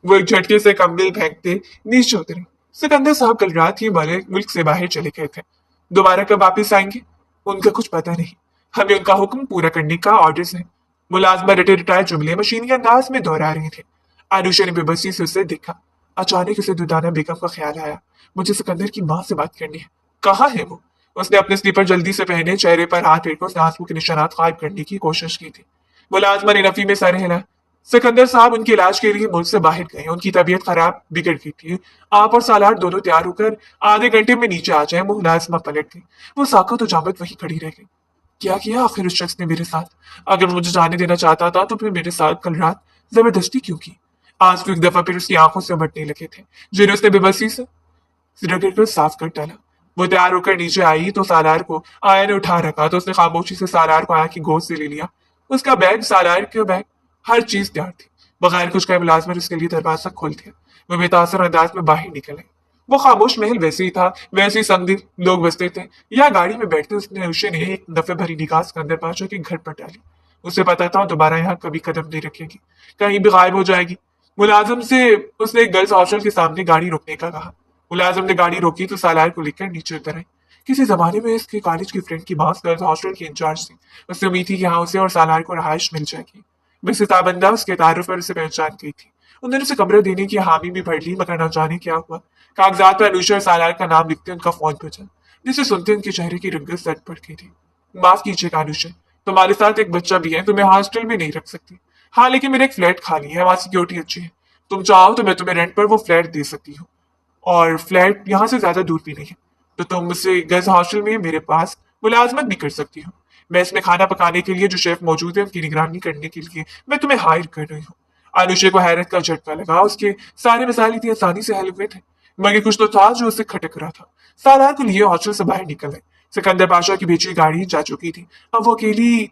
वो एक झटके से कंबल फेंकते नीचे उतरे। सिकंदर साहब कल रात ही मुल्क से बाहर चले गए थे, दोबारा कब वापिस आएंगे उनका कुछ पता नहीं। हमें उनका हुक्म पूरा करने का ऑर्डर है। मुलाजमा रटे रटाए जुमले मशीनी अंदाज में दोहरा रहे थे। आरुषा ने बेबसी से उसे देखा। अचानक उसे दुर्दाना बेगम का ख्याल आया। मुझे सिकंदर की माँ से बात करनी है। कहाँ है वो? उसने अपने स्लीपर जल्दी से पहने, चेहरे पर हाथ फेरकर आंसू के निशानात गायब करने की कोशिश की थी। मुलाजमा ने नफी में सर हिला। सिकंदर साहब उनके इलाज के लिए मुल्क से बाहर गए, उनकी तबीयत खराब बिगड़ गई थी। आप और सालार दोनों तैयार होकर आधे घंटे में नीचे आ जाए। मुलाजमा पलट गई। वो साकत और जामत वही खड़ी रह गई। क्या किया आखिर उस शख्स ने मेरे साथ? अगर मुझे जाने देना चाहता था तो फिर मेरे साथ कल रात जबरदस्ती क्यों की? आज तो एक दफा फिर उसकी आंखों से उमटने लगे थे, जिन्हें उसने बेबसी से रगड़ कर साफ कर डाला। वो तैयार होकर नीचे आई तो सालार को आया ने उठा रखा, तो उसने खामोशी से सालार को आया की गोद से ले लिया। उसका बैग, सालार का बैग, हर चीज तैयार थी। बगैर कुछ कहे मुलाजमा ने उसके लिए दरवाजा खोल दिया। वो बेतासर अंदाज में बाहर निकल आई। वो खामोश महल वैसे ही था, वैसे ही संदिग्ध लोग बसते थे। या गाड़ी में बैठते उसने उसे ने एक दफे भरी निगाह सिकंदर पाशा के घर पर डाली। उसे पता था दोबारा यहाँ कभी कदम नहीं रखेगी, कहीं भी गायब हो जाएगी। मुलाजिम से उसने एक गर्ल्स हॉस्टल के सामने गाड़ी रोकने का कहा। मुलाजिम ने गाड़ी रोकी तो सालार को लेकर नीचे उतर आई। किसी जमाने में इसके कॉलेज की फ्रेंड की माँ गर्ल्स हॉस्टल की इंचार्ज थी। उससे उम्मीद थी कि यहाँ उसे और सालार को रहायश मिल जाएगी। मिस ताबंदा उसके तारुफ पर उसे पहचान गई थी। उन्होंने उसे कमरा देने की हामी भी भर ली, मगर न जाने क्या हुआ। कागजात पर अनुषा और सालार का नाम लिखते उनका फोन बजा, जिसे सुनते उनके चेहरे की रंगत सट पड़ गई थी। माफ कीजिएगा अनुषा, तुम्हारे साथ एक बच्चा भी है, तुम्हें हॉस्टल में नहीं रख सकती। हाँ, लेकिन मेरा एक फ्लैट खाली है, वहां सिक्योरिटी अच्छी है। तुम चाहो तो मैं तुम्हें रेंट पर वो फ्लैट दे सकती हूँ, और फ्लैट यहाँ से ज्यादा दूर भी नहीं है। तो तुम मुझसे गर्ल्स हॉस्टल में मेरे पास मुलाजमत भी कर सकती हो। मैं इसमें खाना पकाने के लिए जो शेफ मौजूद है उनकी निगरानी करने के लिए मैं तुम्हें हायर कर रही हूँ। अनुषा को हैरत का झटका लगा। उसके सारे मसाले इतनी आसानी से हल हुए थे, मगर कुछ तो था जो उसे खटक रहा था। सालार को लिए हॉस्टल से बाहर निकल गए। सिकंदर पाशा की भेजी गाड़ी जा चुकी थी। अब वो अकेली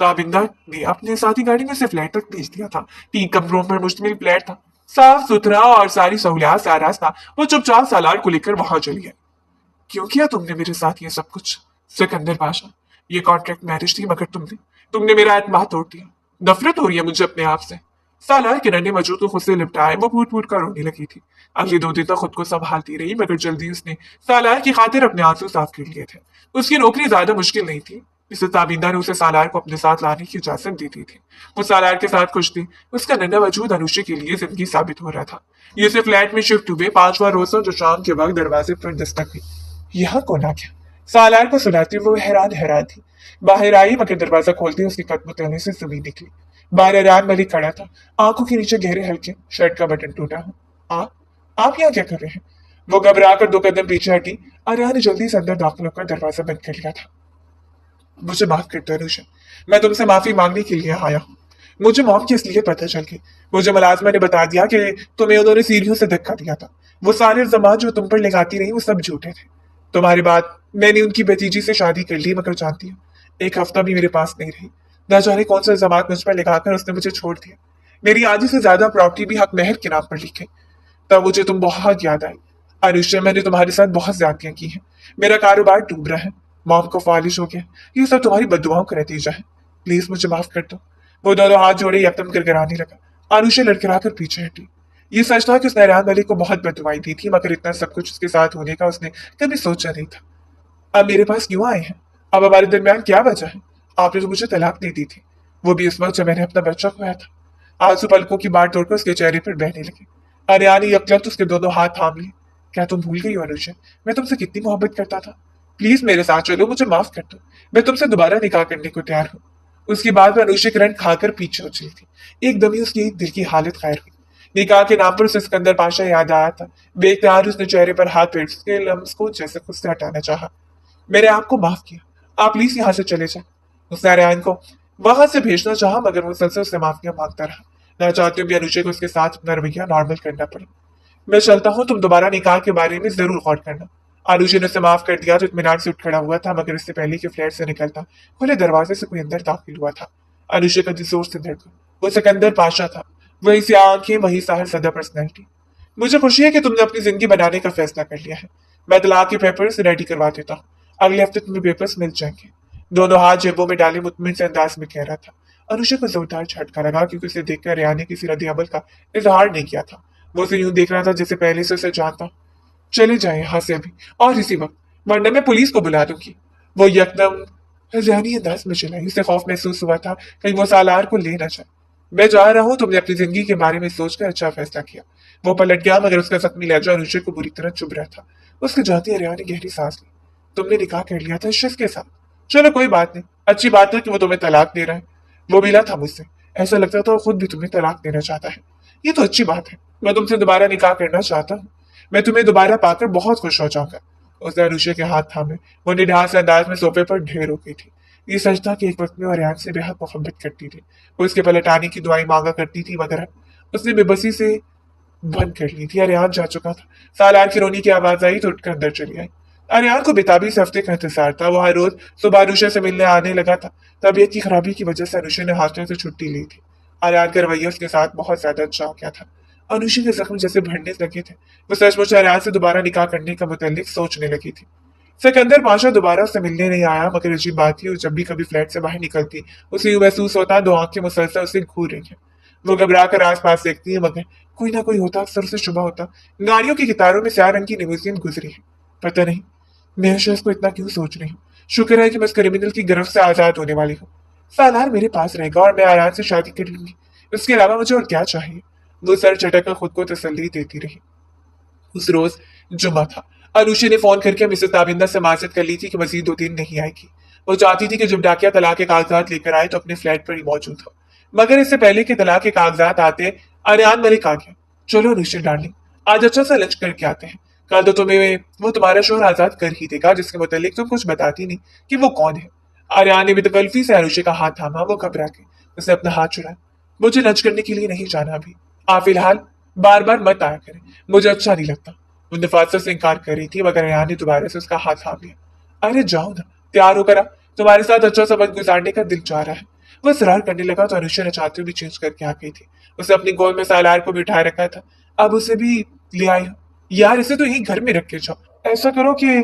ताबिंदा ने अपने साथी गाड़ी में से फ्लैट तक भेज दिया था। 3 कमरों पर मुश्तमिल फ्लैट था। साफ सुथरा और सारी सहूलियात से आरास्ता वो चुपचाप सालार को लेकर वहां चली गई। क्यों किया तुमने मेरे साथ ये सब कुछ सिकंदर पाशा? ये कॉन्ट्रैक्ट मैरिज थी मगर तुमने तुमने मेरा एतमाद तोड़ दिया। नफरत हो रही है मुझे अपने आप से। सालार के नन्हे वजूद को खुद से लिपटाए वो फूट फूट कर रोने लगी थी। अगले 2 दिन तक खुद को संभालती रही मगर जल्दी उसने सालार की खातिर अपने आंसू साफ कर लिए थे। उसकी नौकरी ज्यादा मुश्किल नहीं थी। इसे ताबिंदा ने उसे सालार को अपने साथ लाने की इजाजत दी थी। वो सालार के साथ खुश थी। उसका नन्हा वजूद अनुष्य के लिए जिंदगी साबित हो रहा था। ये उसे फ्लैट में शिफ्ट हुए 5वां रोज था जो शाम के वक्त दरवाजे पर दस्तक हुई। यहाँ कौन आ गया? सालार को सुनाती हुए वो हैरान हैरान थी। बाहर आई मगर दरवाजा खोलते ही उसके कदम तलने से जमीन निकली। बाहर हैरान मलिक खड़ा था। आंखों के नीचे गहरे हल्के शर्ट का बटन टूटा हो। आ आप यहाँ क्या कर रहे हैं? वो घबरा कर 2 कदम पीछे हटी। आर्या ने जल्दी से अंदर दाखिल होकर दरवाजा बंद कर लिया था। मुझे माफ कर दो अनुषा। मैं तुमसे माफी मांगने के लिए आया हूँ। मुझे मॉम की असलियत पता चल गई। मुझे मुलाजमा ने बता दिया कि तुम्हें उन्होंने सीढ़ियों से धक्का दिया था। वो सारे इल्जाम जो तुम पर लगाती रही वो सब झूठे थे। तुम्हारी बात मैंने उनकी भतीजी से शादी कर ली मगर जानती हूँ 1 हफ्ता भी मेरे पास नहीं रही। न जाने कौन सा इल्जाम मुझ पर लगाकर उसने मुझे छोड़ दिया। मेरी आधी से ज्यादा प्रॉपर्टी भी हक महर के नाम पर लिखे। तब मुझे तुम बहुत याद आई। अनुष्या मैंने तुम्हारे साथ बहुत ज्यादतियां की हैं। मेरा कारोबार डूब रहा है। मॉम को फालिश हो गया। ये सब तुम्हारी बददुआओं का नतीजा है। प्लीज मुझे माफ कर दो। वो दोनों हाथ जोड़े यकदम गिड़गिड़ाने लगा। अनुष्या लड़खड़ा कर पीछे हटी। ये सच था कि उसने रेहान अली को बहुत बददुआई दी थी मगर इतना सब कुछ उसके साथ होने का उसने कभी सोचा नहीं था। अब मेरे पास क्यों आए हैं? अब हमारे दरमियान क्या वजह है? आपने तो मुझे तलाक दे दी थी। वो भी उस वक्त जब मैंने अपना बच्चा खोया था। आंसू पलकों की बाढ़ तोड़कर उसके चेहरे पर बहने लगे। अरियान ने यकजहत उसके दोनों हाथ थाम लिए। क्या तुम भूल गई हो अनुष्या? मैं तुमसे कितनी मोहब्बत करता था। प्लीज मेरे साथ चलो, मुझे माफ कर दो। मैं तुमसे दोबारा निकाह करने को तैयार हूँ। उसकी बात में अनुष्या करंट खाकर पीछे हो चली थी। एकदम ही उसकी दिल की हालत खैर हुई। निकाह के नाम पर उसे सिकंदर पाशा याद आया था। बेख्तियार उसने चेहरे पर हाथ फेर उसके लम्स को जैसे खुद से हटाना चाहा। मैंने आपको माफ किया। आप प्लीज यहाँ से चले जाए। उसने अरियान को वहां से भेजना चाहा मगर मुसलसल उससे माफिया मांगता रहा। ना चाहते हुए भी अनुष्या को उसके साथ अपना रवैया नॉर्मल करना पड़ा। मैं चलता हूँ, तुम दोबारा निकाह के बारे में जरूर गौर करना। आरुषि ने उसे माफ कर दिया तो इत्मीनान से उठ खड़ा हुआ था मगर इससे पहले कि फ्लैट से निकलता खुले दरवाजे से कोई अंदर दाखिल हुआ था। आरुषि का दिल जोर से धड़का। वो सिकंदर पाशा था। वही सी आंखें, वही साहर सदा पर्सनैलिटी। मुझे खुशी है कि तुमने अपनी जिंदगी बनाने का फैसला कर लिया है। मैं तलाक के पेपर्स रेडी करवा देता हूँ। अगले हफ्ते तुम्हें पेपर्स मिल जाएंगे। दोनों हाथ जेबों में डाले मुतमिन से अंदाज में कह रहा था। अनुषा को जोरदार झटका लगा क्योंकि उसे देखकर रेहान ने किसी रद्द अमल का इजहार नहीं किया था। वो उसे यूं देख रहा था जैसे पहले से उसे जानता। चले जाए यहाँ से अभी और इसी वक्त, वरना मैं पुलिस को बुला दूंगी। वो यकदम जहनी अंदाज में चलाई। उसे खौफ महसूस हुआ था कहीं वो सालार को ले न जाए। मैं जा रहा हूँ, तुमने अपनी जिंदगी के बारे में सोचकर अच्छा फैसला किया। वो पलट गया मगर उसका जख्मी लहजा अनुष्य को बुरी तरह चुभ रहा था। उसके जाते रिया ने गहरी सांस ली। तुमने निकाह कर लिया था शिफ के साथ। चलो कोई बात नहीं, अच्छी बात है कि वो तुम्हें तलाक दे रहा है। वो मिला था मुझसे, ऐसा लगता था वो खुद भी तुम्हें तलाक देना चाहता है। ये तो अच्छी बात है। मैं तुमसे दोबारा निकाह करना चाहता हूँ। मैं तुम्हें दोबारा पाकर बहुत खुश हो जाऊंगा। उसने अनुष्य के हाथ थामे। वो निढास अंदाज में सोफे पर ढेर हो गई थी। ये सच था कि एक वक्त में वो रेहान से बेहद मोहब्बत करती थी। वो इसके पलटाने की दुआएं मांगा करती थी मगर अब उसने बेबसी से बंद कर ली थी। अरियान जा चुका था। सालार की रोनी की आवाज आई तो उठकर अंदर चली आई। अरियान को बेताबी से हफ्ते का इंतजार था। वो हर रोज सुबह अनुषा से मिलने आने लगा था। तबीयत की खराबी की वजह से अनुषा ने हॉस्टल से छुट्टी ली थी। अरियान का रवैया उसके साथ बहुत ज्यादा अच्छा हो गया था। अनुषा के जख्म जैसे बढ़ने लगे थे। वो सचमुच अरियान से दोबारा निकाह करने का मुतल्लिक सोचने लगी थी। सिकंदर पाशा दोबारा उससे मिलने नहीं आया मगर अजीब बात थी, जब भी कभी फ्लैट से बाहर निकलती उसे यूं महसूस होता दो आंखें मुसलसल उसे घूर रही हैं। वो घबरा कर आस पास देखती है मगर कोई ना कोई होता, अक्सर उसे शुबा होता। गाड़ियों की कतारों में स्याह रंग की लिमोजीन गुजरी है। पता नहीं मैं हमेशा इसको इतना क्यों सोच रही हूँ। शुक्र है कि मैं इस क्रिमिनल की गिरफ्त से आजाद होने वाली हूँ। सालार मेरे पास रहेगा और मैं आराम से शादी कर लूंगी। इसके अलावा मुझे और क्या चाहिए। वो सर चटक कर खुद को तसल्ली देती रही। उस रोज जुम्मा था। अनुषा ने फोन करके मिसेस ताबिंदा से माजरत कर ली थी कि मजीद 2 दिन नहीं आएगी। वो चाहती थी कि जब डाकिया तलाक के कागजात लेकर आए तो अपने फ्लैट पर ही मौजूद हो। मगर इससे पहले कि तलाक के कागजात आते अरियान मलिक आ गया। चलो अनुषा डार्लिंग, आज अच्छा सा लंच करके आते हैं। कल तो तुम्हें वो तुम्हारा शोहर आजाद कर ही देगा जिसके मुतालिक तुम कुछ बताती नहीं कि वो कौन है। अरियान ने बेतकल्फी से अनुषा का हाथ थामा। वो घबरा के उसने अपना हाथ छुड़ाया। मुझे लंच करने के लिए नहीं जाना अभी। आप फिलहाल बार बार मत आया करें, मुझे अच्छा नहीं लगता। वो नफासत से इनकार कर रही थी मगर रेहान ने दोबारा से उसका हाथ थाम लिया। अरे जाओ ना, तैयार होकर आ। तुम्हारे साथ अच्छा सा वक्त गुजारने का दिल चाह रहा है। वो इसरार करने लगा तो अनुषा ने चाहते हुए भी चेंज करके आ गई थी। उसे अपनी गोद में सालार को बिठा रखा था, अब उसे भी ले आई हो। यार इसे तो यही घर में रख के जाओ, ऐसा करो कि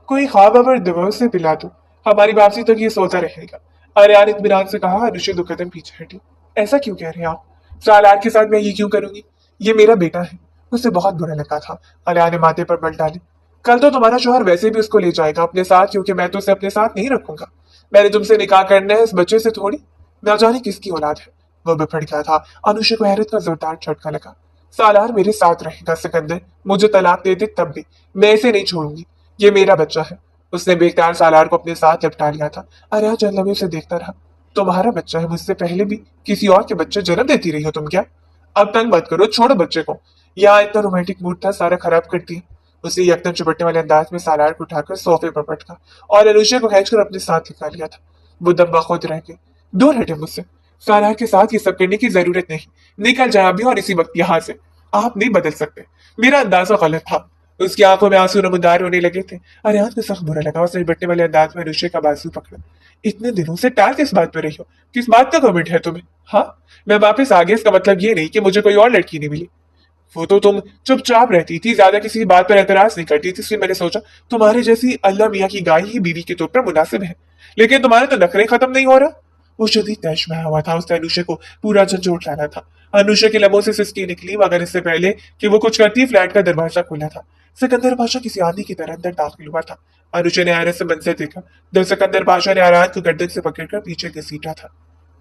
कोई ख्वाब अबर दवा से पिला दो, हमारी वापसी तक ये सोता रहेगा। आर्यान इत्मीनान से कहा। अनुषा दो कदम पीछे हटी। ऐसा क्यों कह रहे हैं आप? सालार के साथ मैं ये क्यों करूंगी? ये मेरा बेटा है। उसे बहुत बुरा लगा था। आर्या ने माथे पर बल डाले। कल तो तुम्हारा शोहर वैसे भी उसको ले जाएगा अपने साथ, क्योंकि मैं तो उसे अपने साथ नहीं रखूंगा। मैंने तुमसे निकाह करना है इस बच्चे से थोड़ी। न जाने किसकी औलाद है। वो बिफड़ गया था। अनुषा को हैरत का जोरदार झटका लगा। सालार मेरे साथ रहेगा सिकंदर, मुझे तलाक दे दे तब भी मैं इसे नहीं छोड़ूंगी। ये मेरा बच्चा है। उसने बेख्तियार सालार को अपने साथ लिपटा लिया था। अरे चंद लम्हे उसे देखता रहा। तुम्हारा बच्चा है, मुझसे पहले भी किसी और के बच्चे जन्म देती रही हो तुम क्या? अब तंग मत करो, छोड़ो बच्चे को। यहाँ इतना रोमांटिक मूड था, सारा खराब कर दिया। उसे यकदम चिपटने वाले अंदाज में सालार को उठाकर सोफे पर पटका और अनुषा को खींचकर अपने साथ निकाल लिया था। वो दम बखुद रह गई। दूर हटे मुझसे। सालार के साथ ये सब करने की जरूरत नहीं। निकल जाए अभी और इसी वक्त यहाँ से। आप नहीं बदल सकते। मेरा अंदाजा गलत था। उसकी आंखों में आंसू नमूदार होने लगे थे। अरियान को सख्त बुरा लगा। उसने निपटने वाले अंदाज में अनुषा का बाजू पकड़ा। इतने दिनों से टाल किस बात पर रही हो? किस बात का कमिट है तुम्हें? हाँ, मैं वापस आ गया इसका मतलब ये नहीं कि मुझे कोई और लड़की नहीं मिली। वो तो तुम चुपचाप रहती थी, ज्यादा किसी बात पर एतराज नहीं करती थी, इसलिए मैंने सोचा तुम्हारे जैसी अल्लाह मियाँ की गाय ही बीवी के तौर पर मुनासिब है। लेकिन तुम्हारे तो नखरे खत्म नहीं हो रहा। वो शदीद तैश में हुआ था। उसने अनुषा को पूरा झंझोट लाना था। अनुषा के लबों से सिसकी निकली, मगर इससे पहले कि वो कुछ करती फ्लैट का दरवाजा खुला था। सिकंदर पाशा किसी आदमी की तरह अंदर दाखिल हुआ था। अनुषा ने हैरत से मंजर देखा। जब सिकंदर पाशा ने आरान को गर्दन से पकड़कर पीछे घसीटा था।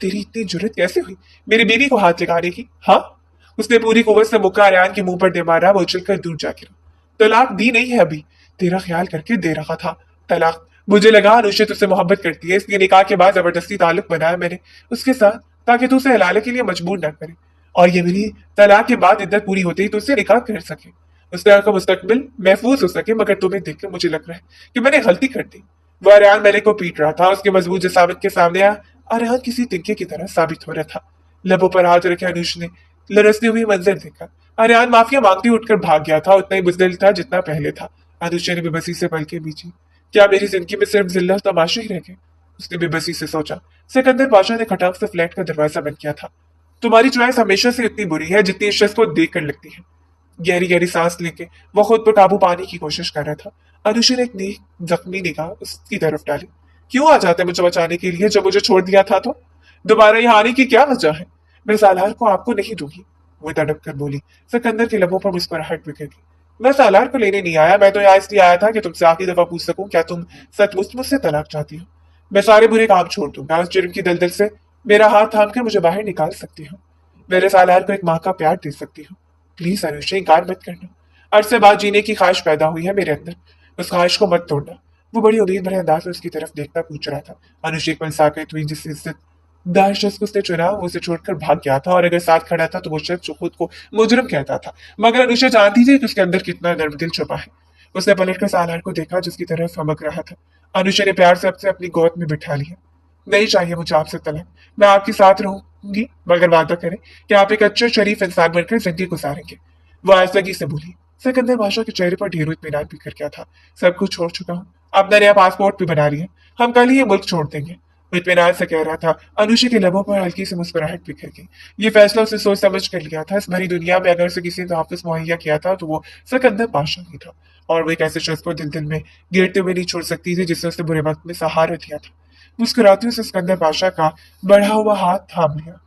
तेरी इतनी जुर्रत कैसे हुई मेरी बीवी को हाथ लगाने की? हाँ, उसने पूरी कुव्वत से मुक्का आर्यान के मुंह पर दे मारा। वो उछलकर दूर जा गिरा। तलाक दी नहीं है अभी, तेरा ख्याल करके दे रहा था। तलाक? मुझे लगा अनुषा तुझसे मोहब्बत करती है, इसलिए निकाह के बाद जबरदस्ती ताल्लुक बनाया मैंने उसके साथ, ताकि तू उसे हिलाने के लिए मजबूर न करे, और ये मेरी तलाक के बाद इद्दत पूरी होते ही तुझसे निकाह कर सके, उस तरह का मुस्तकबिल महफूज हो सके। मगर तुम्हें देखकर मुझे लग रहा है कि मैंने गलती कर दी। वह अरहान मेरे को पीट रहा था। उसके मजबूत जसावत के सामने अरहान किसी तिनके की तरह साबित हो रहा था। लबों पर हाथ रखे अनुज ने लरसती हुई मंजर देखा। अरहान माफिया मांगती उठकर भाग गया था, उतना ही बुजदिल था जितना पहले था। अनुज ने बेबसी से पलकें बीची। क्या मेरी जिंदगी में सिर्फ जिल्ला तमाशे ही रह गए? उसने बेबसी से सोचा। सिकंदर पाशा ने खटाक से फ्लैट का दरवाजा बंद किया था। तुम्हारी चॉइस हमेशा से इतनी बुरी है जितनी इस शख्स को देख कर लगती है। गहरी गहरी सांस लेके वो खुद पर काबू पाने की कोशिश कर रहा था। अनुषा ने एक नेक जख्मी निगाह उसकी तरफ डाली। क्यों आ जाते मुझे बचाने के लिए जब मुझे छोड़ दिया था? तो दोबारा यहाँ आने की क्या वजह है? मैं सालार को आपको नहीं दूंगी, वो तड़प कर बोली। सिकंदर के लबों पर मुस्कुराहट बिखर गई। मैं सालार को लेने नहीं आया, मैं तो यहाँ इसलिए आया था कि तुमसे आखिरी दफा पूछ सकूं, क्या तुम सचमुच मुझसे तलाक चाहती हो? मैं सारे बुरे काम छोड़ दूंगा उस जुर्म की दलदल से। मेरा हाथ थाम कर मुझे बाहर निकाल सकती हो। मेरे सालार को एक माँ का प्यार दे सकती हो। प्लीज अनुषा, इनकार मत करना। अरसे बाद जीने की ख्वाहिश पैदा हुई है मेरे अंदर, उस ख्वाहिश को मत तोड़ना। वो बड़ी उम्मीद भरे अंदाज में उसकी तरफ देखता पूछ रहा था। अनुषा एक पल साकत हुई। जिस इज्जत दार शख्स को उसने चुना वो उसे छोड़कर भाग गया था, और अगर साथ खड़ा था तो वो शख्स जो खुद को मुजरिम कहता था। मगर अनुषा जानती थी कि उसके अंदर कितना नर्म दिल छुपा है। उसने पलटकर सालार को देखा जिसकी तरफ हमक रहा था। अनुषा ने प्यार से अपने अपनी गोद में बिठा लिया। नहीं चाहिए मुझे आपसे तलाक, मैं आपके साथ रहूंगी, मगर वादा करें कि आप एक अच्छे शरीफ इंसान बनकर जिंदगी गुजारेंगे। वो आजलगी से बोली। सिकंदर बादशाह के चेहरे पर ढेरों इत्मीनान बिखर गया था। सब कुछ छोड़ चुका हूँ, अपना नया पासपोर्ट भी बना लिया, हम कल ही ये मुल्क छोड़ देंगे, वो इत्मीनान से कह रहा था। अनुषा के लबों पर हल्की सी मुस्कुराहट बिखर गई। ये फैसला उसे सोच समझ कर लिया था। इस भरी दुनिया में अगर उसे किसी ने तहफ्फुज़ मुहैया किया था तो वो सिकंदर बादशाह ही था, और वो एक ऐसे शख्स को दिल दिल में गिरते हुए नहीं छोड़ सकती थी जिसने उसे बुरे वक्त में सहारा दिया था। मुस्कुराते हुए सिकंदर बादशाह का बढ़ा हुआ हाथ थाम लिया।